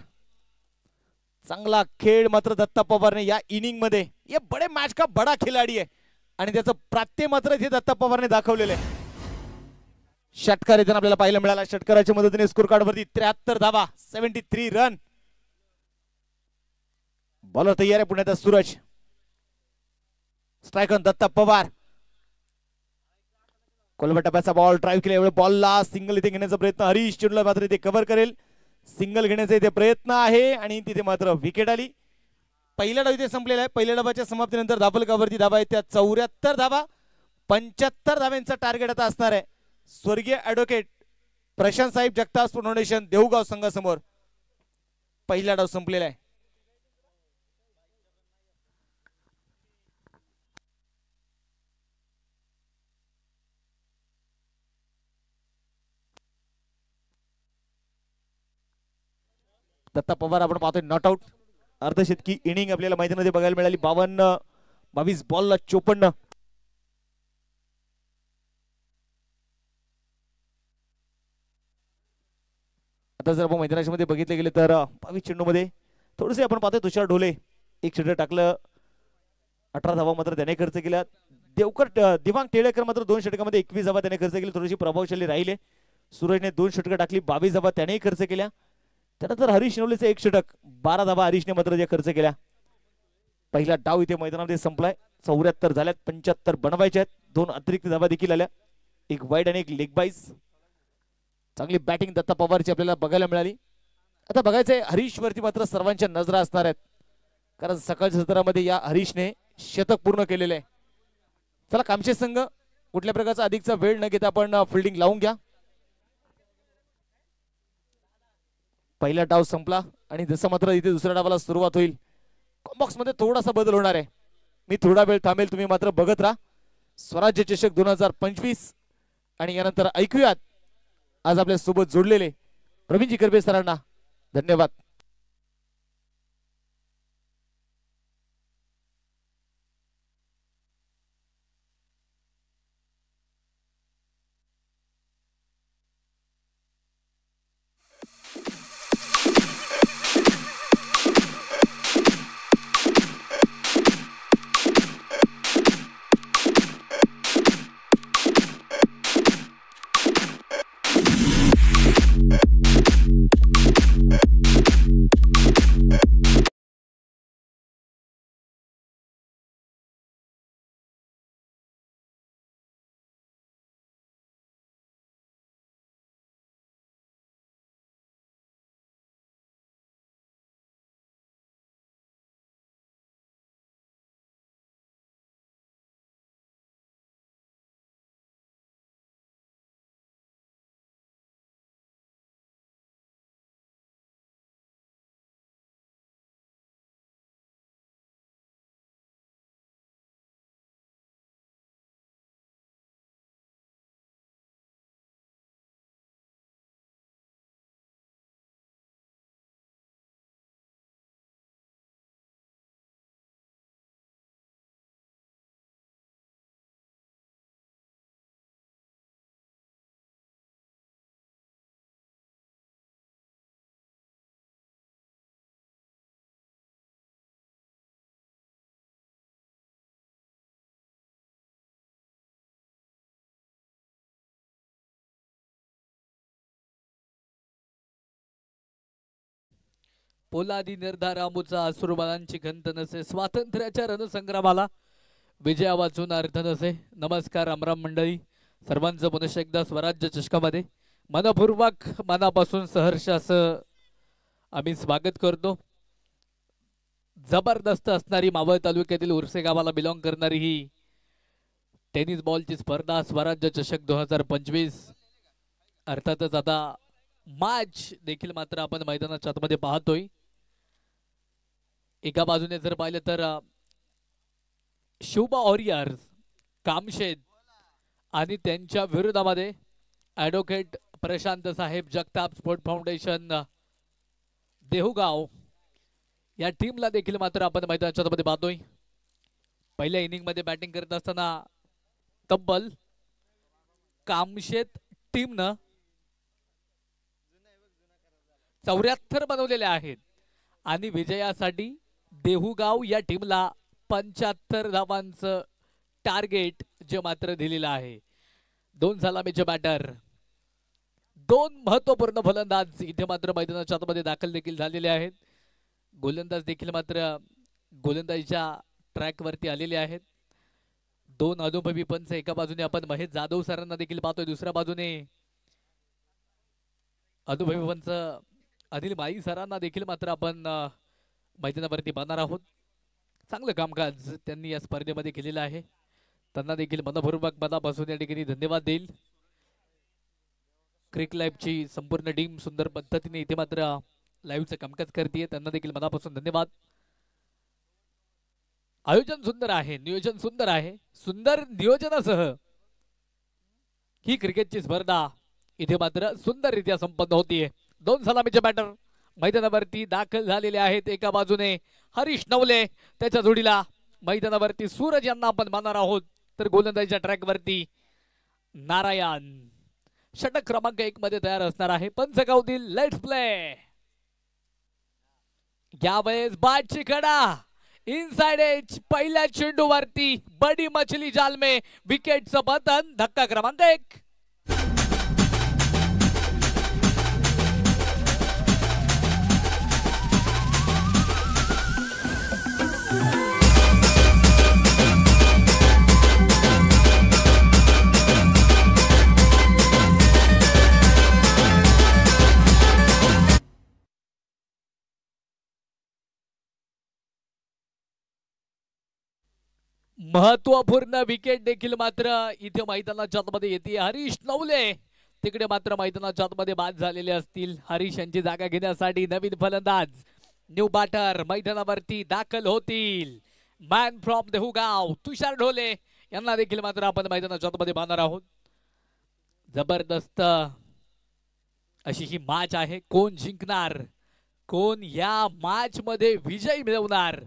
चांगला खेळ मात्र दत्ता पवारने या इनिंग मध्ये. ये बडे मॅच का बडा खिलाडी आहे आणि त्याचं प्रात्य मात्र इथे दत्ता पवारने दाखवलेलं आहे. षटकार इथे आपल्याला पाहायला मिळाला. षटकाराच्या मदतीने स्कोर कार्ड वरती 73 धावा, 73 रन. बॉलर तयार आहे पुण्याचा सूरज. Strike on Datta Pawar. कोलवटाप्याचा बॉल ड्राईव्ह केला. एवढं बॉलला सिंगल इथे घेण्याचा प्रयत्न. हरीश चेंडूला मात्र इथे कव्हर करेल. सिंगल घेण्याचा इथे प्रयत्न आहे आणि तिथे मात्र विकेट आली. पहिला डाव इथे संपलेला आहे. पहिल्या डावाच्या समाप्तीनंतर धावफलकावरती धावा आहेत त्या 74 धावा. 75 धाव्यांचा टार्गेट आता असणार आहे. स्वर्गीय ऍडव्होकेट प्रशांत साहेब जगताप फाउंडेशन देऊगाव संघासमोर पहिला डाव संपलेला आहे. दत्ता पवार आपण पाहतोय नॉट आउट. अर्धशतकी इनिंग आपल्याला मैदानामध्ये बघायला मिळाली. 22 बॉलला 54. आता जर आपण मैदानामध्ये बघितले गेले तर 22 चेंडूमध्ये थोडेसे आपण पाहतोय तुषार ढोले एक षटक टाकलं, 18 धावा मात्र त्याने खर्च केल्या. दिवांग टिळेकर मात्र 2 षटकामध्ये 21 धावा त्याने खर्च केली, थोडीशी प्रभावशाली राहिले. सूरजने 2 षटकं टाकली, 22 धावा त्यानेही खर्च केल्या. त्यानंतर हरीश नवलेचे एक षटक, 12 धावा हरीशने मात्र जे खर्च केल्या. पहिला डाव इथे मैदानामध्ये संपलाय. 74 झाल्यात, 75 बनवायचे आहेत. 2 अतिरिक्त धावा देखील आल्या, एक वाईड आणि एक लेग बाईस. चांगली बॅटिंग दत्ता पवारची आपल्याला बघायला मिळाली. आता बघायचंय हरीश वरती मात्र सर्वांच्या नजरा असणार आहेत, कारण सकाळच्या सत्रामध्ये या हरीशने शतक पूर्ण केलेले आहे. चला कामशेत संघ कुठल्या प्रकारचा अधिकचा वेळ न घेता आपण फिल्डिंग लावून घ्या. पहिला डाव संपला आणि जसं मात्र इथे दुसऱ्या डावाला सुरुवात होईल, कॉम्बॉक्स मध्ये थोडासा बदल होणार आहे. मी थोडा वेळ थांबेल, तुम्ही मात्र बघत राहा. स्वराज्य चषक 2025 आणि यानंतर ऐकूयात आज आपल्या सोबत जोडलेले प्रवीणजी करबे सरांना. धन्यवाद. पोलादी निर्धार आमुचा अश्रुबाणांची खंत नसे, स्वातंत्र्याच्या रणसंग्रामाला विजया वाचून अर्थ नसे. नमस्कार रामराम मंडळी, सर्वांचं पुन्हा एकदा स्वराज्य चषकामध्ये मनपूर्वक मनापासून सहर्ष असं आम्ही स्वागत करतो. जबरदस्त असणारी मावळ तालुक्यातील उर्से गावाला बिलॉंग करणारी ही टेनिस बॉलची स्पर्धा स्वराज्य चषक 2025. अर्थातच आता मॅच देखील मात्र आपण मैदानाच्या आतमध्ये पाहतोय. एका बाजूने जर पाहिलं तर शुभा वॉरियर्स कामशेत आणि त्यांच्या विरोधामध्ये ॲडव्होकेट प्रशांत साहेब जगताप स्पोर्ट फाउंडेशन देहुगाव या टीमला देखील मात्र आपण मैदानाच्या आतमध्ये पाहतोय. पहिल्या इनिंग मध्ये बॅटिंग करत असताना तब्बल कामशेत टीमनं 74 बनवलेले आहेत आणि विजयासाठी देहुगाव या टीमला 75 धावांचं टार्गेट जे मात्र दिलेलं आहे. 2 सलामीचे बॅटर, 2 महत्वपूर्ण फलंदाज इथे मात्र मैदानाच्या आतमध्ये दाखल देखील झालेले आहेत. गोलंदाज देखील मात्र गोलंदाजीच्या ट्रॅक वरती आलेले आहेत. 2 अनुभवी पंच, एका बाजूने आपण महेश जाधव सरांना देखील पाहतोय, दुसऱ्या बाजूने अनुभवी पंच अनिल माई सरांना देखील मात्र आपण मैदानावरती पाहणार आहोत. चांगलं कामकाज त्यांनी या स्पर्धेमध्ये केलेलं आहे, त्यांना देखील मनपूर्वक मनापासून या ठिकाणी धन्यवाद देईल. क्रिक लाईव्हची संपूर्ण टीम सुंदर पद्धतीने इथे मात्र लाईव्हचं कामकाज करते, त्यांना देखील मनापासून धन्यवाद. आयोजन सुंदर आहे, नियोजन सुंदर आहे, सुंदर नियोजनासह ही क्रिकेटची स्पर्धा इथे मात्र सुंदररित्या संपन्न होतीये. 2 सलामीचे बॅटर मैदानावरती दाखल झालेले आहेत. एका बाजूने हरीश नवले, त्याच्या जोडीला मैदानावरती सूरज यांना आपण मानणार आहोत, तर गोलंदाजीच्या ट्रॅक वरती नारायण षटक क्रमांक 1 मध्ये तयार असणार आहे. पंच गावतील लेट्स प्ले. यावेळेस बादची कडा इनसाइड एज पहिल्या चेंडूवरती बडी मछली जाल में विकेटचं पतन. धक्का क्रमांक 1. महत्वपूर्ण विकेट देखील मात्र इथे मैदानाच्या आतमध्ये येते. हरीश नवले तिकडे मात्र मैदानाच्या आतमध्ये बाद झालेले असतील. हरीश यांची जागा घेण्यासाठी नवीन फलंदाज न्यू बॅटर मैदानावरती दाखल होतील. मॅन फ्रॉम देहुगाव तुषार ढोले यांना देखील मात्र आपण मैदानाच्या आतमध्ये पाहणार आहोत. जबरदस्त अशी ही मॅच आहे. कोण जिंकणार, कोण या मॅच मध्ये विजय मिळवणार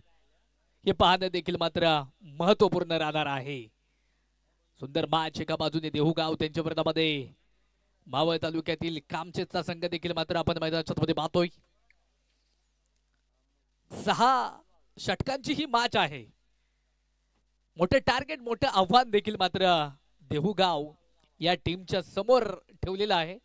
हे पाहणं देखील मात्र महत्वपूर्ण राहणार आहे. सुंदर मॅच. एका बाजूने देहुगाव त्यांच्या विरोधामध्ये मावळ तालुक्यातील कामचेतचा संघ देखील मात्र आपण मैदानामध्ये पाहतोय. 6 षटकांची ही मॅच आहे. मोठे टार्गेट, मोठे आव्हान देखील मात्र देहुगाव या टीमच्या समोर ठेवलेलं आहे.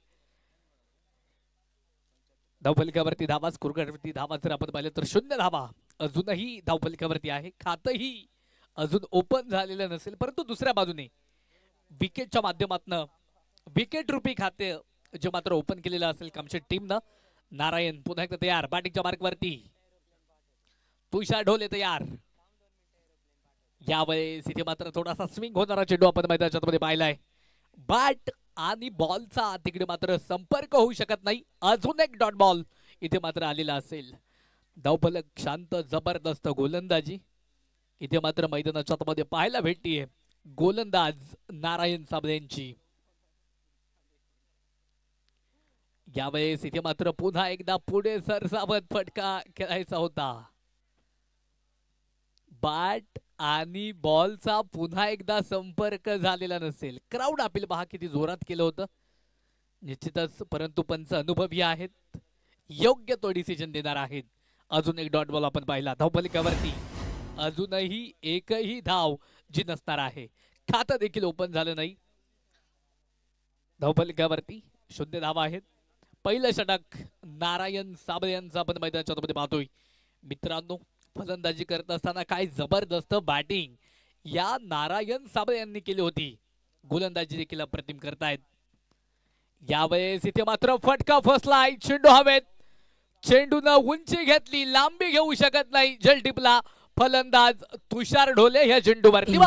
धावफलकावरती धावा, स्कोरवरती धावा जर आपण पाहिलं तर 0 धावा अजूनही धावफलकावरती आहे. खातही अजून ओपन झालेलं नसेल, परंतु दुसऱ्या बाजूने विकेटच्या माध्यमातून विकेट रुपी खाते जे मात्र ओपन केलेलं असेल कामशेट टीमनं. नारायण पुन्हा एकदा तयार बॅटिंगच्या मार्कवरती. तुषार ढोले तयार. यावेळेस इथे मात्र थोडासा स्विंग होणारा चेंडू आपण मैदानाच्या आतमध्ये पाहिलाय. बॅट आणि बॉलचा तिकडे मात्र संपर्क होऊ शकत नाही. अजून एक डॉट बॉल इथे मात्र आलेला असेल. धावफलक शांत. जबरदस्त गोलंदाजी इथे मात्र मैदानाच्या आतमध्ये पाहायला भेटतीये. गोलंदाज नारायण साबळेंची. यावेळेस इथे मात्र पुन्हा एकदा पुढे सरसावत फटका खेळायचा होता. बॅट आणि बॉलचा पुन्हा एकदा संपर्क झालेला नसेल. क्राऊड अपील पहा किती जोरात केलं होतं निश्चितच, परंतु पंच अनुभवी आहेत, योग्य तो डिसिजन देणार आहेत. अजून एक डॉट बॉल आपण पाहिला. धावफलकावरती अजूनही एकही धाव जी नसणार आहे. खातं देखील ओपन झालं नाही. धावफलकावरती 0 धावा आहेत. पहिलं षटक नारायण साबळे यांचं आपण मैदानाच्या आतमध्ये पाहतोय. मित्रांनो, फलंदाजी करत असताना काय जबरदस्त बॅटिंग या नारायण साबळे यांनी केली होती. गोलंदाजी देखील अप्रतिम करतायत. यावेळेस इथे मात्र फटका फसलाय. चेंडू हवेत. चेंडूनं उंची घेतली, लांबी घेऊ शकत नाही. जल टिपला फलंदाज तुषार ढोले ह्या चेंडूवरती.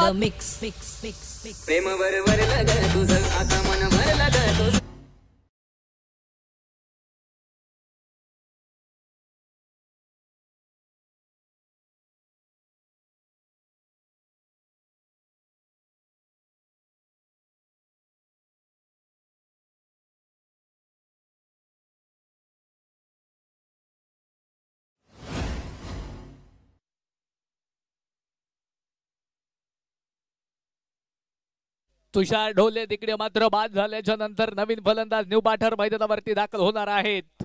तुषार ढोले तिकडे मात्र बाद झाल्याच्या नंतर नवीन फलंदाज न्यू बॅटर मैदानावरती दाखल होणार आहेत.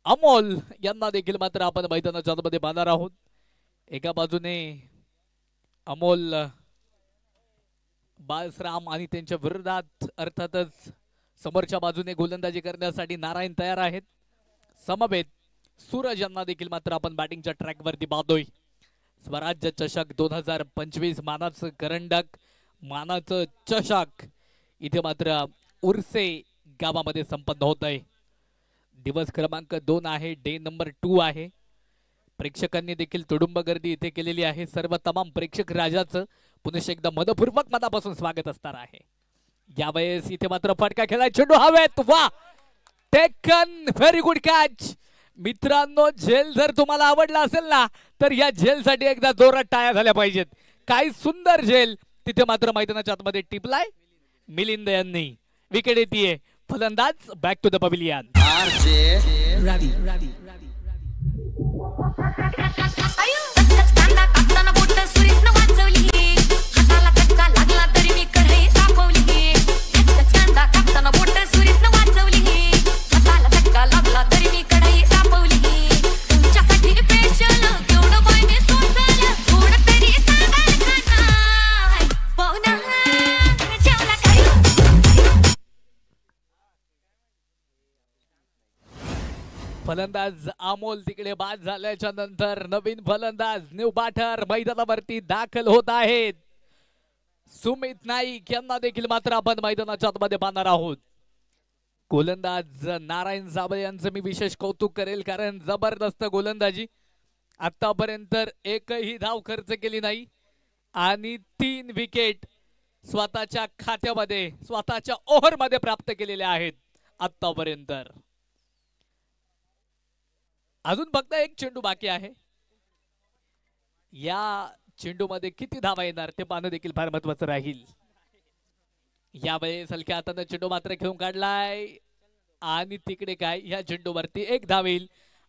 अमोल यांना देखील मात्र आपण मैदानाच्या आतमध्ये पाहणार आहोत. एका बाजूने अमोल बाळसराम आणि त्यांच्या विरोधात अर्थातच समोरच्या बाजूने गोलंदाजी करण्यासाठी नारायण तयार आहेत. समवेत सूरज यांना देखील मात्र आपण बॅटिंगच्या ट्रॅकवरती पाहतोय. स्वराज्य चषक 2025 मानाचं करंडक, मानाचं चषक इथे मात्र उर्से गावामध्ये संपन्न होत आहे. दिवस क्रमांक 2 आहे. डे नंबर 2 आहे. प्रेक्षकांनी देखील तुडुंब गर्दी इथे केलेली आहे. सर्व तमाम प्रेक्षक राजाचं पुन्हा एकदा मनपूर्वक मनापासून स्वागत असणार आहे. यावेळेस इथे मात्र फटका खेळाय. चेंडू हवेत. वा, टेकन, व्हेरी गुड कॅच. मित्रांनो, झेल जर तुम्हाला आवडला असेल ना तर या झेल साठी एकदा जोरात टाळ्या झाल्या पाहिजेत. काय सुंदर झेल तिथे मात्र मैदानाच्या आतमध्ये टिपलाय मिलिंद यांनी. विकेट येते. फलंदाज बॅक टू द पवेलियन. कांदा कापताना बोट सुरीतनं वाजवली, हाताला चटका लागला तरी मी कढई साफवली. फलंदाज अमोल तिकडे बाद झाल्याच्या नंतर नवीन फलंदाज न्यू बॅटर मैदानावरती दाखल होत आहेत. सुमित नाईक यांना देखील मात्र आपण मैदानाच्या आतमध्ये पाहणार आहोत. गोलंदाज नारायण साबळे यांचं मी विशेष कौतुक करेल, कारण जबरदस्त गोलंदाजी. आतापर्यंत एकही धाव खर्च केली नाही आणि 3 विकेट स्वतःच्या खात्यामध्ये स्वतःच्या ओव्हर मध्ये प्राप्त केलेल्या आहेत आतापर्यंत. अजून फक्त एक चेंडू बाकी आहे. या चेंडू मध्ये किती धावा येणार ते पाहणं देखील फार महत्वाचं राहील. यावेळेस हलक्या हाताने चेंडू मात्र घेऊन काढलाय आणि तिकडे काय, या चेंडूवरती 1 धाव येईल.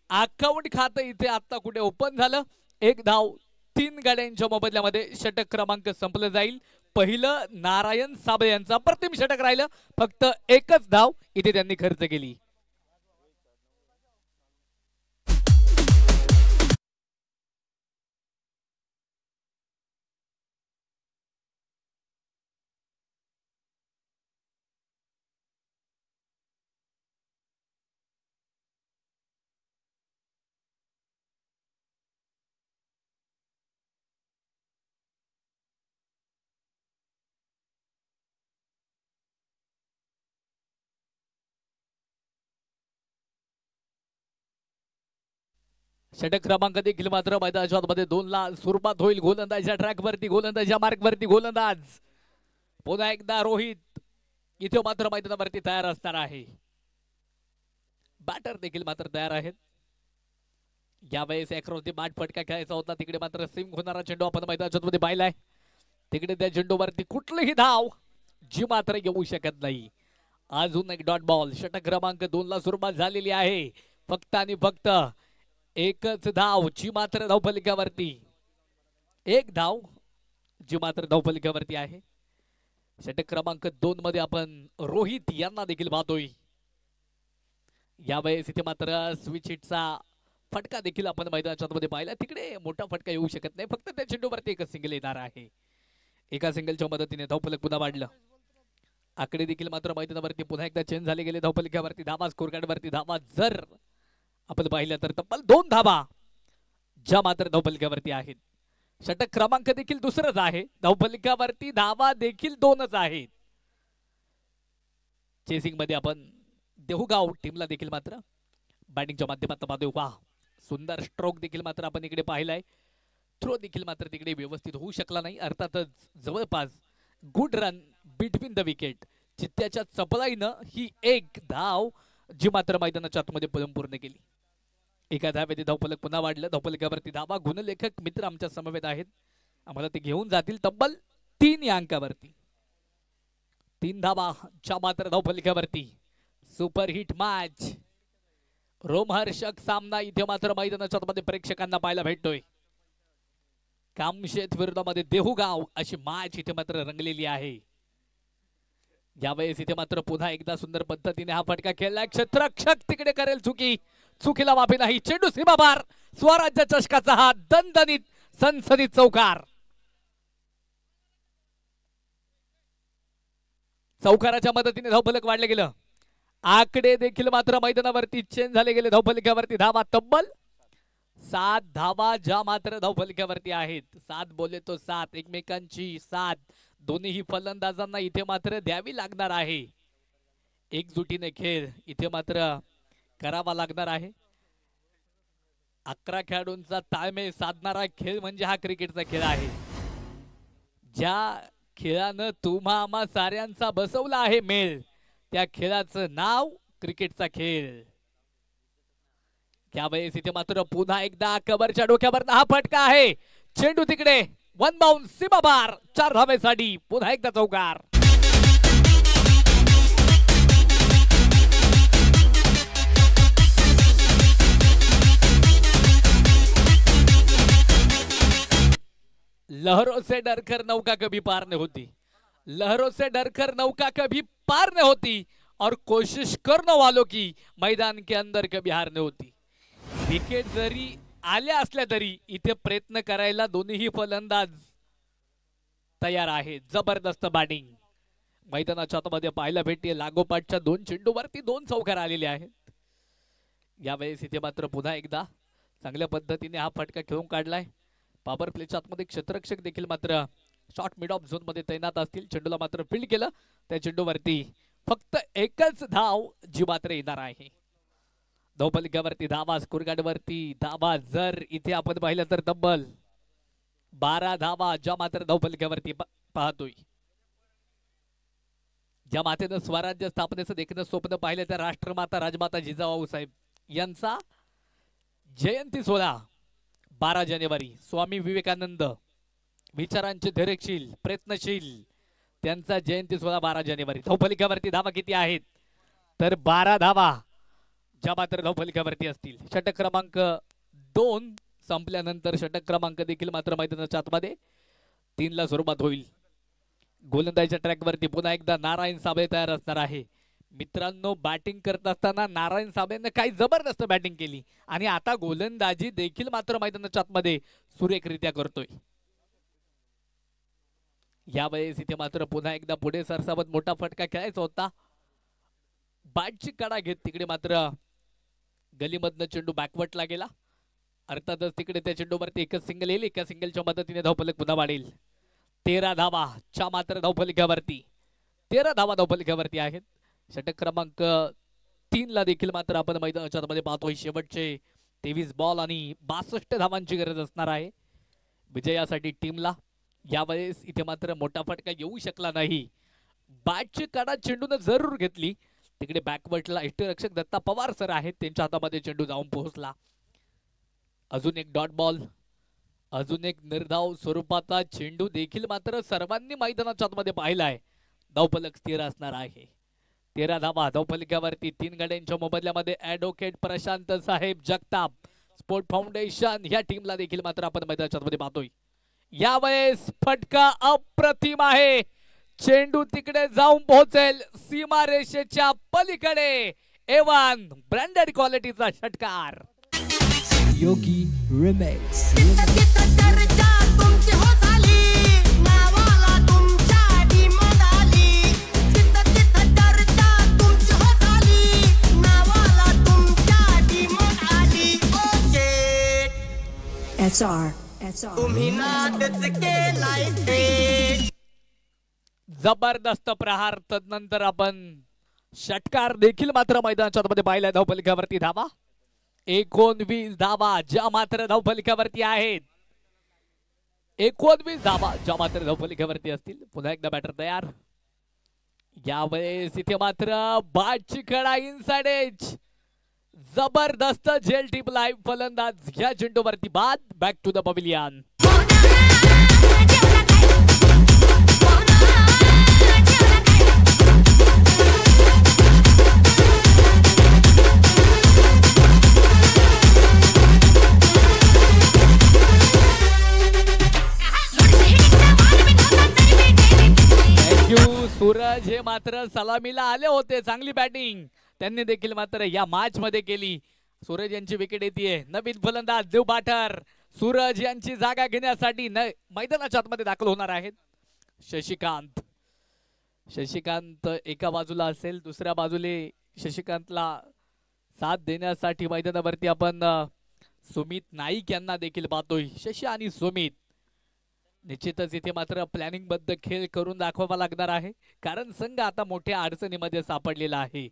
अकाउंट खातं इथे आता कुठे ओपन झालं. 1 धाव 3 गाड्यांच्या मोबदल्यामध्ये षटक क्रमांक संपलं जाईल. पहिलं नारायण साबळे यांचं अप्रतिम षटक राहिलं. फक्त 1च धाव इथे त्यांनी खर्च केली. षटक क्रमांक देखील मात्र मैदानाच्या आतमध्ये 2 ला सुरुवात होईल. गोलंदाजच्या ट्रॅक वरती, गोलंदाजच्या मार्क वरती गोलंदाज पुन्हा एकदा रोहित इथे मात्र मैदानावरती तयार असणार आहे. बॅटर देखील मात्र तयार आहेत. यावेळेस अक्रॉस बाट फटका खेळायचा होता. तिकडे मात्र सिम होणारा चेंडू आपण मैदानाच्या आतमध्ये पाहिलाय. तिकडे त्या चेंडूवरती कुठलीही धाव जी मात्र येऊ शकत नाही. अजून एक डॉट बॉल. षटक क्रमांक 2 ला सुरुवात झालेली आहे. फक्त आणि फक्त 1च धाव जी मात्र धावफलकावरती, 1 धाव जी मात्र धावफलकावरती आहे. षटक क्रमांक 2 मध्ये आपण रोहित यांना देखील पाहतोय. यावेळेस इथे मात्र स्विच हिटचा फटका देखील आपण मैदानाच्या मध्ये पाहिला. तिकडे मोठा फटका येऊ शकत नाही. फक्त त्या चेंडूवरती 1 सिंगल येणार आहे. एका सिंगलच्या मदतीने धावफलक पुन्हा वाढलं. आकडे देखील मात्र मैदानावरती पुन्हा एकदा चेंज झाले गेले. धावफलकावरती धावा, स्कोर कार्ड वरती धावा जर आपण पाहिलं तर तब्बल 2 धावा ज्या मात्र धावफलकावरती आहेत. षटक क्रमांक देखील 2च आहे. धावफलकावरती धावा देखील 2च आहेत. चेसिंग मध्ये आपण देहुगाव टीमला देखील मात्र बॅटिंगच्या माध्यमातून पाहतोय. वाह, सुंदर स्ट्रोक देखील मात्र आपण इकडे पाहिलाय. थ्रो देखील मात्र तिकडे व्यवस्थित होऊ शकला नाही. अर्थातच जवळपास good run between the wicket. चित्त्याच्या चपळाईनं ही 1 धाव जी मात्र मैदानाच्या आतमध्ये पूर्ण केली. एका धावेने धावफलक पुन्हा वाढलं. धावफलकावरती धावा, गुणलेखक मित्र आमच्या समवेत आहेत. आम्हाला ते घेऊन जातील तब्बल 3 या अंकावरती. 3 धावा ज्या मात्र धावफलकावरती. सुपर हिट मॅच, रोमहर्षक सामना इथे मात्र मैदानाच्या आतमध्ये प्रेक्षकांना पाहायला भेटतोय. कामशेत विरोधामध्ये देहुगाव अशी मॅच इथे मात्र रंगलेली आहे. यावेळेस इथे मात्र पुन्हा एकदा सुंदर पद्धतीने हा फटका खेळलाय. क्षेत्ररक्षक तिकडे करेल चुकी, चुकीला माफी नाही. चेंडू सीमापार, स्वराज्य चषकाचा हा दणदणीत सनसनीत चौकार. चौकाराच्या मदतीने धावफलक वाढलं गेलं. आकडे देखील मात्र मैदानावरती चेंज झाले गेले. धावफलकावरती धावा तब्बल 7 धावा ज्या मात्र धावफलकावरती आहेत. 7 बोले तो 7, एकमेकांची साथ दोन्ही फलंदाजांना इथे मात्र द्यावी लागणार आहे. एकजुटीने खेळ इथे मात्र करावा लागणार आहे. 11 खेळाडूंचा ताळमेळ साधणारा खेळ म्हणजे हा क्रिकेटचा खेळ आहे. ज्या खेळानं तुम्हा आम्हा साऱ्यांचा बसवला आहे मेळ, त्या खेळाचं नाव क्रिकेटचा खेळ. त्यावेळेस इथे मात्र पुन्हा एकदा कबरच्या डोक्यावर हा फटका आहे. चेंडू तिकडे 1 बाउंस सीमापार, 4 धावेसाठी पुन्हा एकदा चौकार. लहरों से डरकर नौका कभी पार नहीं होती, लहरों से डरकर नौका कभी पार नहीं होती और कोशिश करने वालों की मैदान के अंदर कभी हार नहीं होती. विकेट जरी आल्या असल्या तरी इथे प्रयत्न करायला दोन्ही फलंदाज तयार आहेत. जबरदस्त बॅटिंग मैदानाच्या आतमध्ये पाहायला भेटते. लागोपाठच्या 2 चेंडूवरती 2 चौकार आलेले आहेत. यावेळेस इथे मात्र पुन्हा एकदा चांगल्या पद्धतीने हा फटका खेळून काढलाय. पॉवर प्लेच्या आतमध्ये क्षेत्ररक्षक देखील मात्र शॉर्ट मिड ऑफ झोन मध्ये तैनात असतील. चेंडूला मात्र फील्ड केलं. त्या चेंडूवरती फक्त एकच धाव जी मात्र येणार आहे. धावफलकावरती धावा, स्कोर कार्ड वरती धावा. जर इथे आपण पाहिलं तर तब्बल 12 धावा ज्या मात्र धावफलकावरती पाहतोय. ज्या मातेनं स्वराज्य स्थापनेचं देखणं स्वप्न पाहिलं त्या राष्ट्रमाता राजमाता जिजाऊ साहेब यांचा जयंती सोहळा 12 जानेवारी. स्वामी विवेकानंद विचारांचे धैर्यशील प्रयत्नशील त्यांचा जयंती सोहळा 12 जानेवारी. धावफलकावरती धावा किती आहेत तर 12 धावा ज्या मात्र धावफलकावरती असतील. षटक क्रमांक 2 संपल्यानंतर षटक क्रमांक देखील मात्र मैदानाच्या आतमध्ये 3 ला स्वरूपात होईल. गोलंदाजीच्या ट्रॅकवरती पुन्हा एकदा नारायण साबळे तयार असणार आहे. मित्रांनो, बॅटिंग करत असताना नारायण साबळेने काही जबरदस्त बॅटिंग केली आणि आता गोलंदाजी देखील मात्र मैदानाच्या आतमध्ये सुरेखरित्या करतोय. यावेळेस इथे मात्र पुन्हा एकदा पुढे सरसावत मोठा फटका खेळायचा होता. बॅटची कडा घेत तिकडे मात्र गलीमधनं चेंडू बॅकवर्टला गेला. अर्थातच तिकडे त्या चेंडूवरती एकच सिंगल येईल. एका सिंगलच्या मदतीने धावफलक पुन्हा वाढेल. 13 धावा च्या मात्र धावफलकावरती 13 धावा धावफलकावरती आहेत. षटक क्रमांक 3 ला देखील मात्र आपण मैदानाच्या मध्ये पाहतोय. शेवटचे 23 बॉल आणि 62 धावांची गरज असणार आहे विजयासाठी टीमला. यावेळेस इथे मात्र मोठा फटका येऊ शकला नाही. बॅटची कडा चेंडूने जरूर घेतली. तिकडे बॅकवर्टला यष्टीरक्षक दत्ता पवार सर आहेत, त्यांच्या हातामध्ये चेंडू जाऊन पोहोचला. अजून एक डॉट बॉल, अजून एक निर्धाव स्वरूपाचा चेंडू देखील मात्र सर्वांनी मैदानाच्या आतमध्ये पाहिलाय. धावफलक स्थिर असणार आहे. 13 धावा धावफलकावरती 3 गड्यांच्या मोबदल्यामध्ये ऍडव्होकेट प्रशांत साहेब जगताप स्पोर्ट फाउंडेशन या टीमला देखील मात्र आपण मैदानाच्या आतमध्ये पाहतोय. यावेळेस फटका अप्रतिम आहे. चेंडू तिकडे जाऊन पोहोचेल सीमारेषेच्या पलीकडे. एवन ब्रँडेड क्वालिटीचा षटकार. Yogi Remix. SR. जबरदस्त प्रहार. तदनंतर आपण षटकार देखील मात्र मैदानाच्या आतमध्ये पाहिलाय. धावफलकावरती धावा 19 धावा ज्या मात्र धावफलकावरती आहेत. 19 धावा ज्या मात्र धावफलकावरती असतील. पुन्हा एकदा बॅटर तयार. यावेळेस इथे मात्र बॅटची कडा इनसाइड एज. जबरदस्त जेल टीप लाईव्ह फलंदाज या चेंडूवरती बाद. Back to the pavilion. Suraj हे मात्र सलामीला आले होते. चांगली बॅटिंग त्यांनी देखील मात्र या मॅच मध्ये केली. सूरज यांची विकेट येते. नवीन फलंदाज देव बाटर सूरज यांची जागा घेण्यासाठी मैदानाच्या आतमध्ये दाखल होणार आहेत. शशिकांत. शशिकांत एका बाजूला असेल, दुसऱ्या बाजूले शशिकांतला साथ देण्यासाठी मैदानावरती आपण सुमित नाईक यांना देखील पाहतोय. शशी आणि सुमित निश्चितच इथे मात्र प्लॅनिंग बद्ध खेळ करून दाखवावा लागणार आहे, कारण संघ आता मोठ्या अडचणीमध्ये सापडलेला आहे.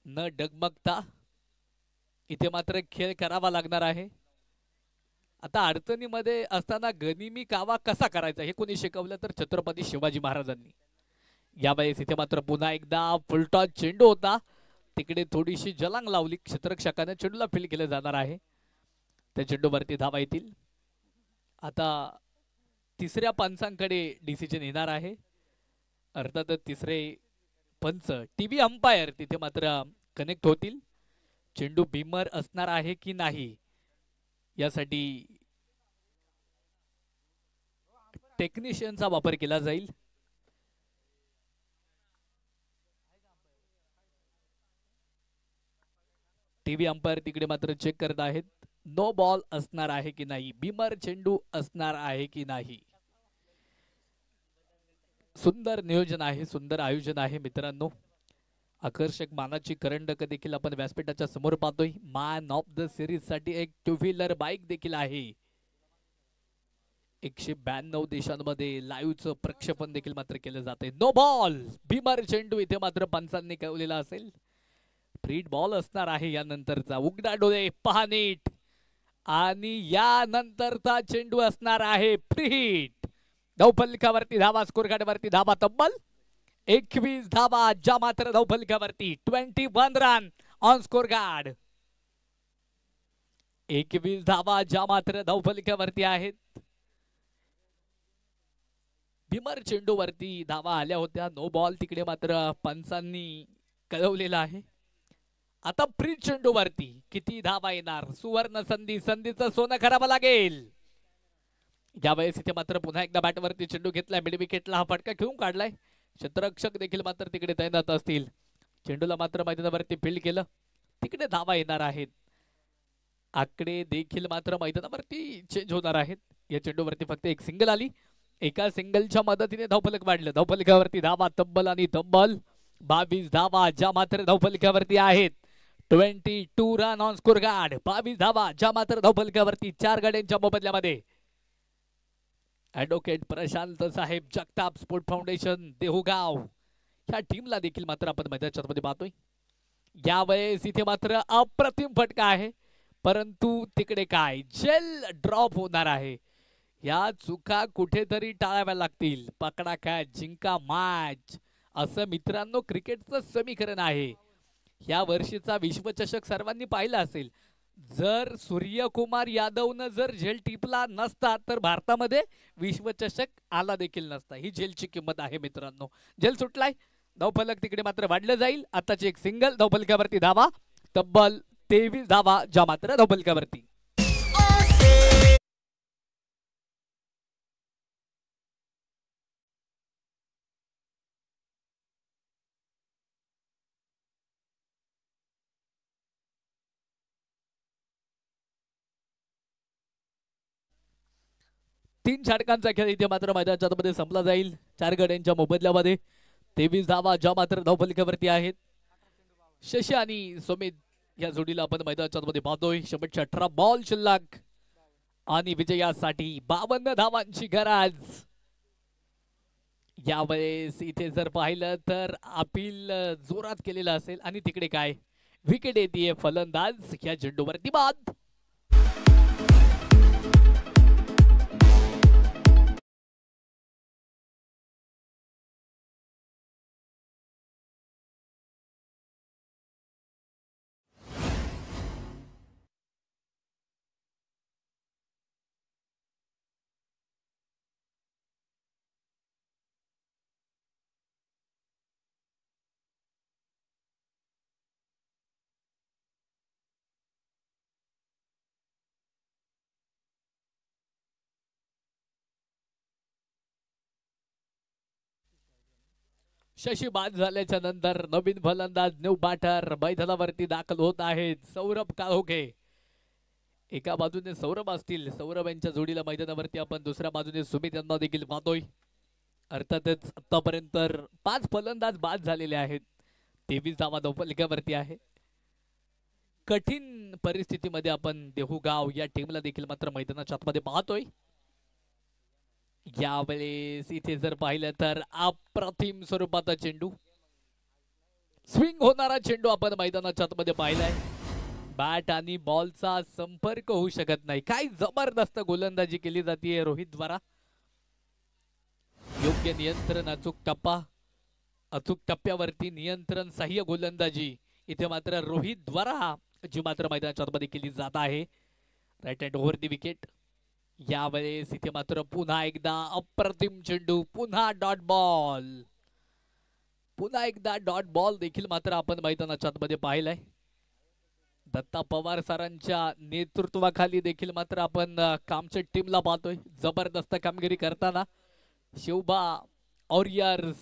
न डगमगता इथे मात्र खेळ करावा लागणार आहे. आता अडचणीमध्ये असताना गनिमी कावा कसा करायचा हे कोणी शिकवलं तर छत्रपती शिवाजी महाराजांनी. यावेळेस इथे मात्र पुन्हा एकदा फुलटॉस चेंडू होता. तिकडे थोडीशी जलांग लावली क्षेत्ररक्षकाने. चेंडूला फील्ड केलं जाणार आहे. त्या चेंडूवरती धावा येतील. आता तिसऱ्या पंचांकडे डिसिजन येणार आहे. अर्थातच तिसरे पंच टीव्ही अंपायर तिथे मात्र कनेक्ट होतील. चेंडू बीमर असणार आहे की नाही यासाठी टेक्निशियनचा वापर केला जाईल. टीव्ही अंपायर तिकडे मात्र चेक करत आहेत. नो बॉल असणार आहे की नाही, बीमर चेंडू असणार आहे की नाही. सुंदर नियोजन आहे, सुंदर आयोजन आहे मित्रांनो. आकर्षक मानाची करंडक देखील आपण व्यासपीठाच्या समोर पाहतोय. मॅन ऑफ द सिरीज साठी एक टू व्हीलर बाईक देखील आहे. 192 देशांमध्ये लाईव्हचं प्रक्षेपण देखील मात्र केलं जाते. नो बॉल, भीमर चेंडू इथे मात्र पंचांनी कळवलेला असेल. फ्रीड बॉल असणार आहे यानंतरचा. उघडा डोळे पहा नीट, आणि यानंतरचा चेंडू असणार आहे फ्री हिट. धावफलकावरती धावा, स्कोर कार्डवरती धावा तब्बल 21 धावा ज्या मात्र धावफलकावरती. 21 रन ऑन स्कोर कार्ड. 21 धावा ज्या मात्र धावफलकावरती आहेत. भीमर चेंडूवरती धावा आल्या होत्या. नो बॉल तिकडे मात्र पंचांनी कळवलेला आहे. आता फ्री चेंडूवरती किती धावा येणार? सुवर्ण संधी, संधीचं सोनं करावं लागेल. यावेळेस इथे मात्र पुन्हा एकदा बॅटवरती चेंडू घेतलाय. मिड विकेटला हा फटका घेऊन काढलाय. क्षेत्ररक्षक देखील मात्र तिकडे तैनात असतील. चेंडूला मात्र मैदानावरती फील्ड केलं. तिकडे धावा येणार आहेत. आकडे देखील मात्र मैदानावरती चेंज होणार आहेत. या चेंडूवरती फक्त एक सिंगल आली. एका सिंगलच्या मदतीने धावफलक वाढलं. धावफलकावरती धावा तब्बल आणि तब्बल 22 धावा ज्या मात्र धावफलकावरती आहेत. 22 रन ऑन स्कोर कार्ड. 22 धावा ज्या मात्र धावफलकावरती 4 गाड्यांच्या मोबदल्यामध्ये. ऍडव्होकेट प्रशांत साहेब जगताप स्पोर्ट फाउंडेशन देहुगाव ह्या टीमला देखील मात्र आपण मैदानाच्या मध्ये पाहतोय. यावेळेस इथे मात्र अप्रतिम फटका आहे, परंतु तिकडे काय जेल ड्रॉप होणार आहे. या चुका कुठेतरी टाळाव्या लागतील. पकडा काय जिंका मॅच असं मित्रांनो क्रिकेटचं समीकरण आहे. या वर्षीचा विश्वचषक सर्वांनी पाहिला असेल. जर सूर्यकुमार यादवनं जर झेल टिपला नसता तर भारतामध्ये विश्वचषक आला देखील नसता. ही झेलची किंमत आहे मित्रांनो. झेल सुटलाय. धावफलक तिकडे मात्र वाढलं जाईल. आताची एक सिंगल. धावफलकावरती धावा तब्बल 23 धावा ज्या मात्र धावफलकावरती. 3 षटकांचा खेळ इथे मात्र मैदानाच्या मध्ये संपला जाईल. 4 गड्यांच्या मोबदल्यामध्ये 23 धावा ज्या मात्र धावफलकावरती आहेत. शशी आणि सुमित या जोडीला आपण मैदानाच्या मध्ये पाहतोय. शेवटच्या 18 बॉल शिल्लक आणि विजयासाठी 52 धावांची गरज. यावेळेस इथे जर पाहिलं तर अपील जोरात केलेलं असेल आणि तिकडे काय विकेट येते. फलंदाज या चेंडूवरती बाद. शशी बाद झाल्याच्या नंतर नवीन फलंदाज न्यू बॅटर मैदानावरती दाखल होत आहेत. सौरभ काळोखे एका बाजूने सौरभ असतील. सौरभ यांच्या जोडीला मैदानावरती आपण दुसऱ्या बाजूने सुमित यांना देखील पाहतोय. अर्थातच आतापर्यंत 5 फलंदाज बाद झालेले आहेत. 23 धावा धावफलकावरती आहे. कठीण परिस्थितीमध्ये आपण देहुगाव या टीमला देखील मात्र मैदानाच्या आतमध्ये पाहतोय. यावेळेस इथे जर पाहिलं तर अप्रतिम स्वरूपाचा चेंडू, स्विंग होणारा चेंडू आपण मैदानाच्या आतमध्ये पाहिलाय. बॅट आणि बॉलचा संपर्क होऊ शकत नाही. काय जबरदस्त गोलंदाजी केली जाते रोहित द्वारा. योग्य नियंत्रण, अचूक टप्प्यावरती नियंत्रण, सहाय्य गोलंदाजी इथे मात्र रोहित द्वारा जी मात्र मैदानाच्या आतमध्ये केली जात आहे. Right hand over the wicket. यावेळेस इथे मात्र पुन्हा एकदा अप्रतिम चेंडू, पुन्हा डॉट बॉल, पुन्हा एकदा डॉट बॉल देखील मात्र आपण मैदानाच्या आतमध्ये पाहिलाय. दत्ता पवार सरांच्या नेतृत्वाखाली देखील मात्र आपण कामचेट टीमला पाहतोय जबरदस्त कामगिरी करताना. शिवबा वॉरियर्स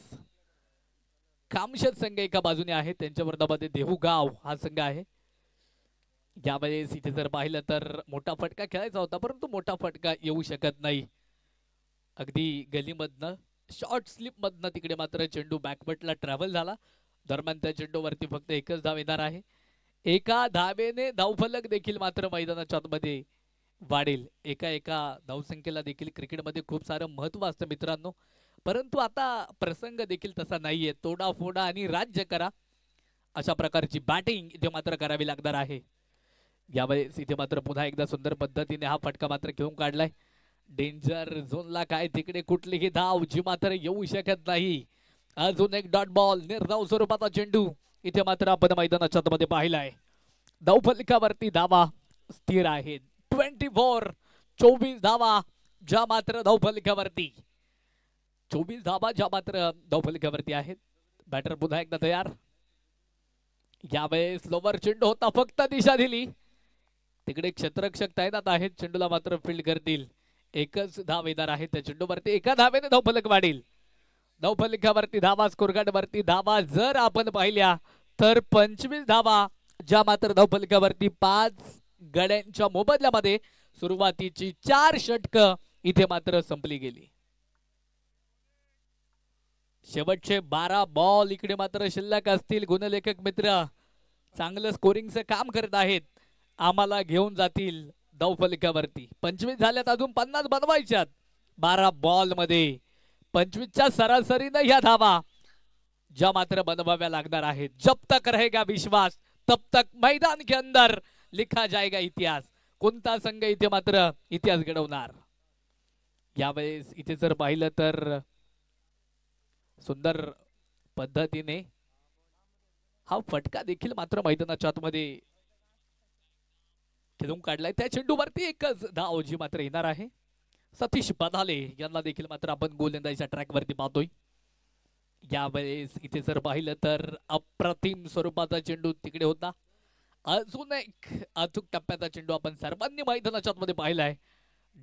कामशेत संघ एका बाजूने आहे, त्यांच्या विरोधामध्ये देहुगाव हा संघ आहे. यावेळेस इथे जर पाहिलं तर मोठा फटका खेळायचा होता, परंतु मोठा फटका येऊ शकत नाही. अगदी गलीमधनं शॉर्ट स्लिप मधनं तिकडे मात्र चेंडू बॅकबटला ट्रॅव्हल झाला. दरम्यान त्या चेंडूवरती फक्त एकच धाव येणार आहे. एका धावेने धावफलक देखील मात्र मैदानाच्या आतमध्ये वाढेल. एका एका धावसंख्येला देखील क्रिकेटमध्ये खूप सारं महत्व असतं मित्रांनो. परंतु आता प्रसंग देखील तसा नाहीये. तोडाफोडा आणि राज्य करा अशा प्रकारची बॅटिंग इथे मात्र करावी लागणार आहे. यावेळेस इथे मात्र पुन्हा एकदा सुंदर पद्धतीने हा फटका मात्र घेऊन काढलाय. डेंजर झोनला काय तिकडे कुठलीही धाव जी मात्र येऊ शकत नाही. अजून एक डॉट बॉल निर्धाव स्वरूपाचा चेंडू इथे मात्र आपण मैदानाच्या आतमध्ये पाहिलाय. धावफलकावरती धावा स्थिर आहेत. 24 धावा ज्या मात्र धावफलकावरती 24 धावा ज्या मात्र धावफलकावरती आहेत. बॅटर पुन्हा एकदा तयार. यावेळेस लोवर चेंडू होता फक्त दिशा दिली. तिकडे क्षेत्ररक्षक तैनात आहेत. चेंडूला मात्र फील्ड करतील. एकच धाव येणार आहे त्या चेंडूवरती. एका धावेने धावफलक वाढेल. धावफलकावरती धावा स्कोरकार्ड वरती धावा जर आपण पाहिल्या तर 25 धावा ज्या मात्र धावफलकावरती 5 गड्यांच्या मोबदल्यामध्ये सुरुवातीची 4 षटक इथे मात्र संपली गेली. शेवटचे 12 बॉल इकडे मात्र शिल्लक असतील. गुणलेखक मित्र चांगलं स्कोरिंगचं काम करत आहेत. आम्हाला घेऊन जातील धावफलकावरती. 25 झाल्यात अजून 50 बनवायच्यात. 12 बॉल मध्ये 25च्या सरासरीनं ह्या धावा ज्या मात्र बनवाव्या लागणार आहेत. जब तक रहेगा विश्वास तब तक मैदान के अंदर लिखा जाएगा इतिहास. कोणता संघ इथे मात्र इतिहास घडवणार. यावेळेस इथे जर पाहिलं तर सुंदर पद्धतीने हा फटका देखील मात्र मैदानाच्या आतमध्ये खेळून काढलाय. त्या चेंडूवरती एकच धाव जी मात्र येणार आहे. सतीश बदाले यांना देखील मात्र आपण गोलंदाजीच्या ट्रॅक वरती पाहतोय. यावेळेस इथे जर पाहिलं तर अप्रतिम स्वरूपाचा चेंडू तिकडे होता. अजून एक अचूक टप्प्याचा चेंडू आपण सर्वांनी मैदानाच्या आतमध्ये पाहिलाय.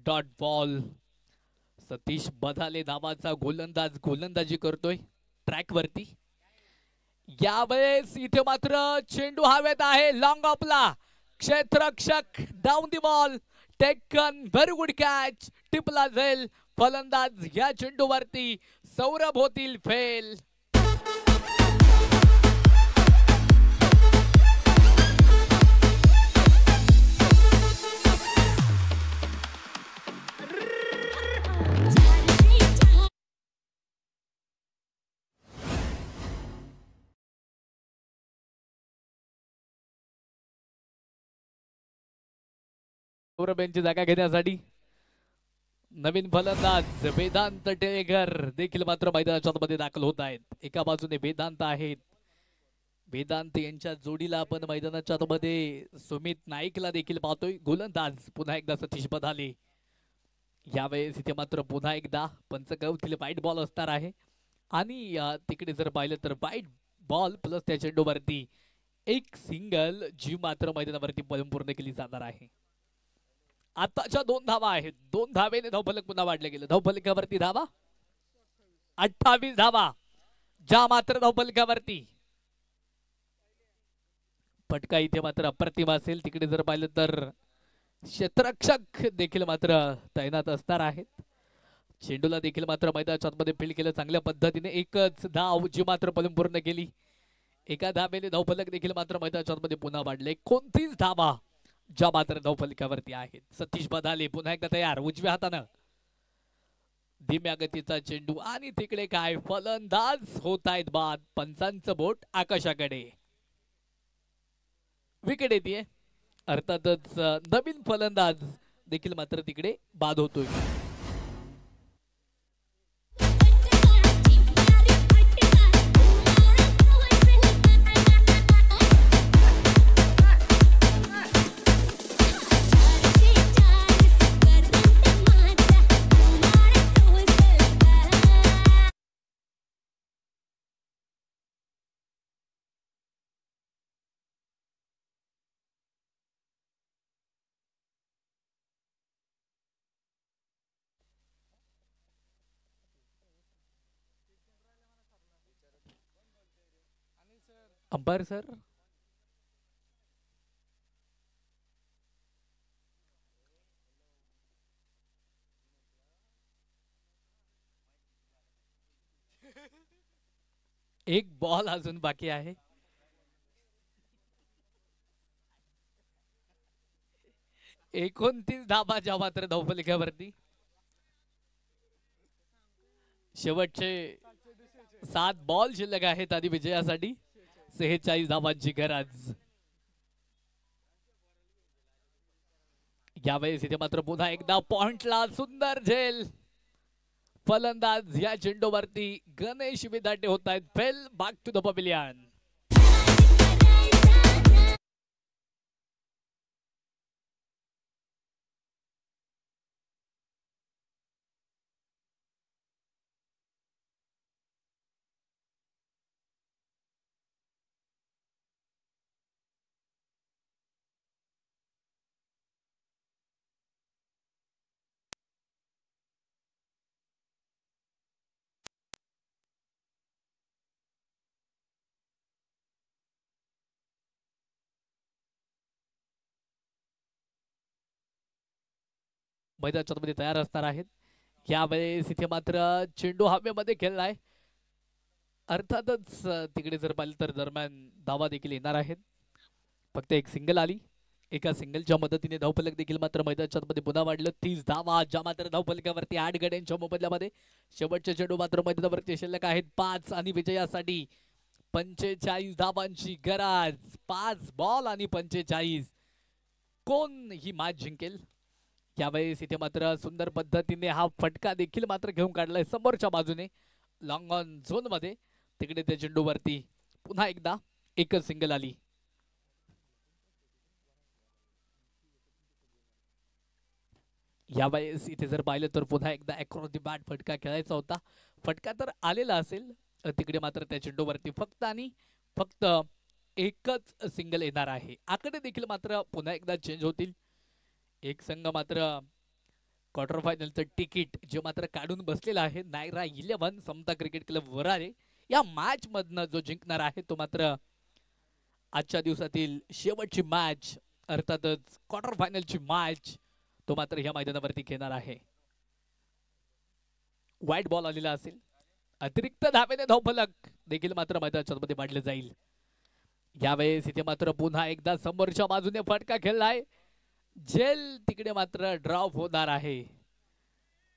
Dot ball. सतीश बदाले नावाचा गोलंदाज गोलंदाजी करतोय ट्रॅक वरती. यावेळेस इथे मात्र चेंडू हवेत आहे. लॉंग ऑफला क्षेत्ररक्षक down the ball taken. Very good catch. टिपला जाईल. फलंदाज या चेंडूवरती सौरभ होतील फेल. सौरभ यांची जागा घेण्यासाठी नवीन फलंदाज वेदांत टेळेकर देखील मात्र मैदानाच्या मध्ये दाखल होत आहेत. एका बाजूने वेदांत आहेत. वेदांत यांच्या जोडीला आपण मैदानाच्या मध्ये सुमित नाईकला देखील पाहतोय. गोलंदाज पुन्हा एकदा सतीश बदाले. यावेळेस इथे मात्र पुन्हा एकदा पंचगवतील वाईट बॉल असणार आहे. आणि तिकडे जर पाहिलं तर वाईट बॉल प्लस त्या चेंडूवरती एक सिंगल जी मात्र मैदानावरती पूर्ण केली जाणार आहे. आताच्या 2 धावा आहेत. 2 धावेने धावफलक पुन्हा वाढले गेले. धावफलकावरती धावा 28 धावा ज्या मात्र धावफलकावरती. फटका इथे मात्र अप्रतिम असेल. तिकडे जर पाहिलं तर क्षेत्ररक्षक देखील मात्र तैनात असणार आहेत. चेंडूला देखील मात्र मैदानाच्या आतमध्ये फील्ड केलं चांगल्या पद्धतीने. एकच धाव जी मात्र पूर्ण केली. एका धावेने धावफलक देखील मात्र मैदानाच्या आतमध्ये पुन्हा वाढले. 29 धावा ज्या मात्र धावफलकावरती आहेत. सतीश बदाले पुन्हा एकदा तयार. उजव्या हातानं धीम्या गतीचा चेंडू आणि तिकडे काय फलंदाज होत आहेत बाद. पंचांचं बोट आकाशाकडे. विकेट येते. अर्थातच नवीन फलंदाज देखील मात्र तिकडे बाद होतोय. अंपायर सर एक बॉल अजून बाकी आहे. एकोणतीस धाबा ज्या मात्र धावफलकावरती. शेवटचे 7 बॉल शिल्लक आहेत आणि विजयासाठी 46 धावांची गरज. यावेळेस इथे मात्र पुन्हा एकदा पॉइंटला सुंदर झेल. फलंदाज या चेंडूवरती गणेश विदाटे होत आहेत. Fail back to the pavilion. मैदानाच्या तयार असणार आहेत. यावेळेस इथे मात्र चेंडू हवेमध्ये खेळलाय. अर्थातच तिकडे जर पाहिलं तर दरम्यान धावा देखील येणार आहेत. फक्त एक सिंगल आली. एका सिंगलच्या मदतीने धावफलक देखील मात्र मैदानाच्या मध्ये पुन्हा वाढलं. 30 धावा ज्या मात्र धावफलकावरती 8 गड्यांच्या मोबदल्यामध्ये. शेवटचे चेंडू मात्र मैदानावरती शिल्लक आहेत 5 आणि विजयासाठी 45 धावांची गरज. 5 बॉल आणि 45. कोण ही मॅच जिंकेल? यावेळेस इथे मात्र सुंदर पद्धतीने हा फटका देखील मात्र घेऊन काढलाय समोरच्या बाजूने लॉंग ऑन झोन मध्ये. तिकडे त्या चेंडूवरती पुन्हा एकदा एकच सिंगल आली. यावेळेस इथे जर पाहिलं तर पुन्हा एकदा अक्रॉस द बॅट फटका खेळायचा होता. फटका तर आलेला असेल. तिकडे मात्र त्या चेंडूवरती फक्त आणि फक्त एकच सिंगल येणार आहे. आकडे देखील मात्र पुन्हा एकदा चेंज होतील. एक संघ मात्र क्वार्टर फायनलचं तिकीट जे मात्र काढून बसलेला आहे नायरा 11 समता क्रिकेट क्लब वराळे. या मॅच मधनं जो जिंकणार आहे तो मात्र आजच्या दिवसातील शेवटची मॅच अर्थातच क्वार्टर फायनलची मॅच तो मात्र या मैदानावरती खेळणार आहे. व्हाईट बॉल आलेला असेल. अतिरिक्त धावेने धावफलक देखील मात्र मैदानाच्या मध्ये मांडले जाईल. यावेळेस इथे मात्र पुन्हा एकदा समोरच्या बाजूने फटका खेळलाय. झेल तिकडे मात्र ड्रॉप होणार आहे.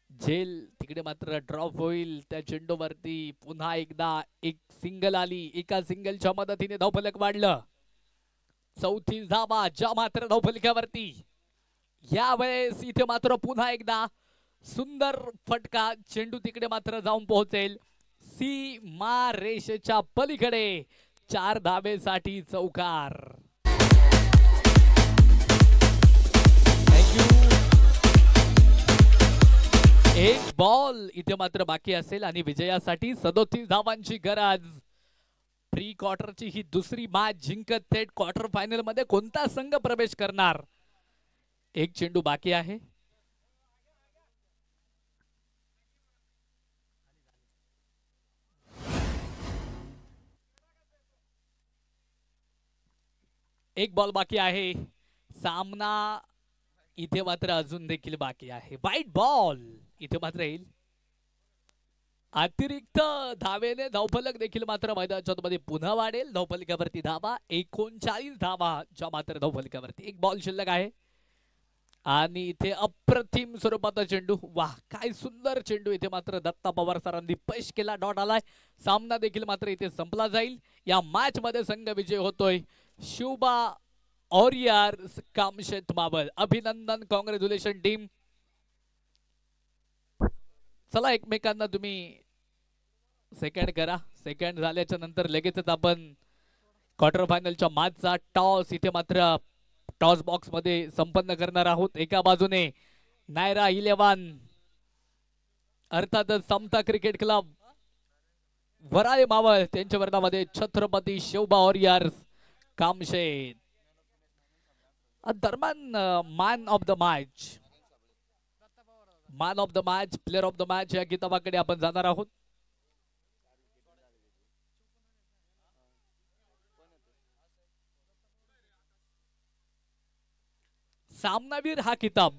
झेल तिकडे मात्र ड्रॉप होईल. त्या चेंडूवरती पुन्हा एकदा एक सिंगल आली. एका सिंगलच्या मदतीने धावफलक वाढलं. 34 धावा ज्या मात्र धावफलकावरती. यावेळेस इथे मात्र पुन्हा एकदा सुंदर फटका. चेंडू तिकडे मात्र जाऊन पोहोचेल सीमा रेषेच्या पलीकडे. 4 धावेसाठी चौकार. एक बॉल इथे मात्र बाकी असेल आणि विजयासाठी 37 धावांची गरज. प्री क्वार्टरची ही दुसरी मॅच जिंकत थेट क्वार्टर फायनल मध्ये कोणता संघ प्रवेश करणार? एक चेंडू बाकी आहे. एक बॉल बाकी आहे. सामना इथे मात्र अजून देखील बाकी आहे. व्हाईट बॉल इथे मात्र येईल. अतिरिक्त धावेने धावफलक देखील मात्र मैदानाच्या मध्ये पुन्हा वाढेल. धावफलकावरती धावा 39 धावा ज्या मात्र धावफलकावरती. एक बॉल शिल्लक आहे आणि इथे अप्रतिम स्वरूपाचा चेंडू. वाह काय सुंदर चेंडू. इथे मात्र दत्ता पवार सरांनी पैश केला. डॉट आलाय. सामना देखील मात्र इथे संपला जाईल. या मॅच मध्ये संघ विजय होतोय शिवबा ऑरियर्स कामशेत मावळ. अभिनंदन. Congratulation team. चला एकमेकांना तुम्ही सेकंड करा. सेकंड झाल्याच्या नंतर लगेचच आपण क्वार्टर फायनलच्या मॅचचा टॉस इथे मात्र टॉस बॉक्स मध्ये संपन्न करणार आहोत. एका बाजूने नायरा 11 अर्थातच समता क्रिकेट क्लब वराळे मावळ त्यांच्या वर्णामध्ये छत्रपती शिवबा ऑरियर्स कामशेत. दरम्यान man of the match, man of the match, player of the match या किताबाकडे आपण जाणार आहोत. सामनावीर हा किताब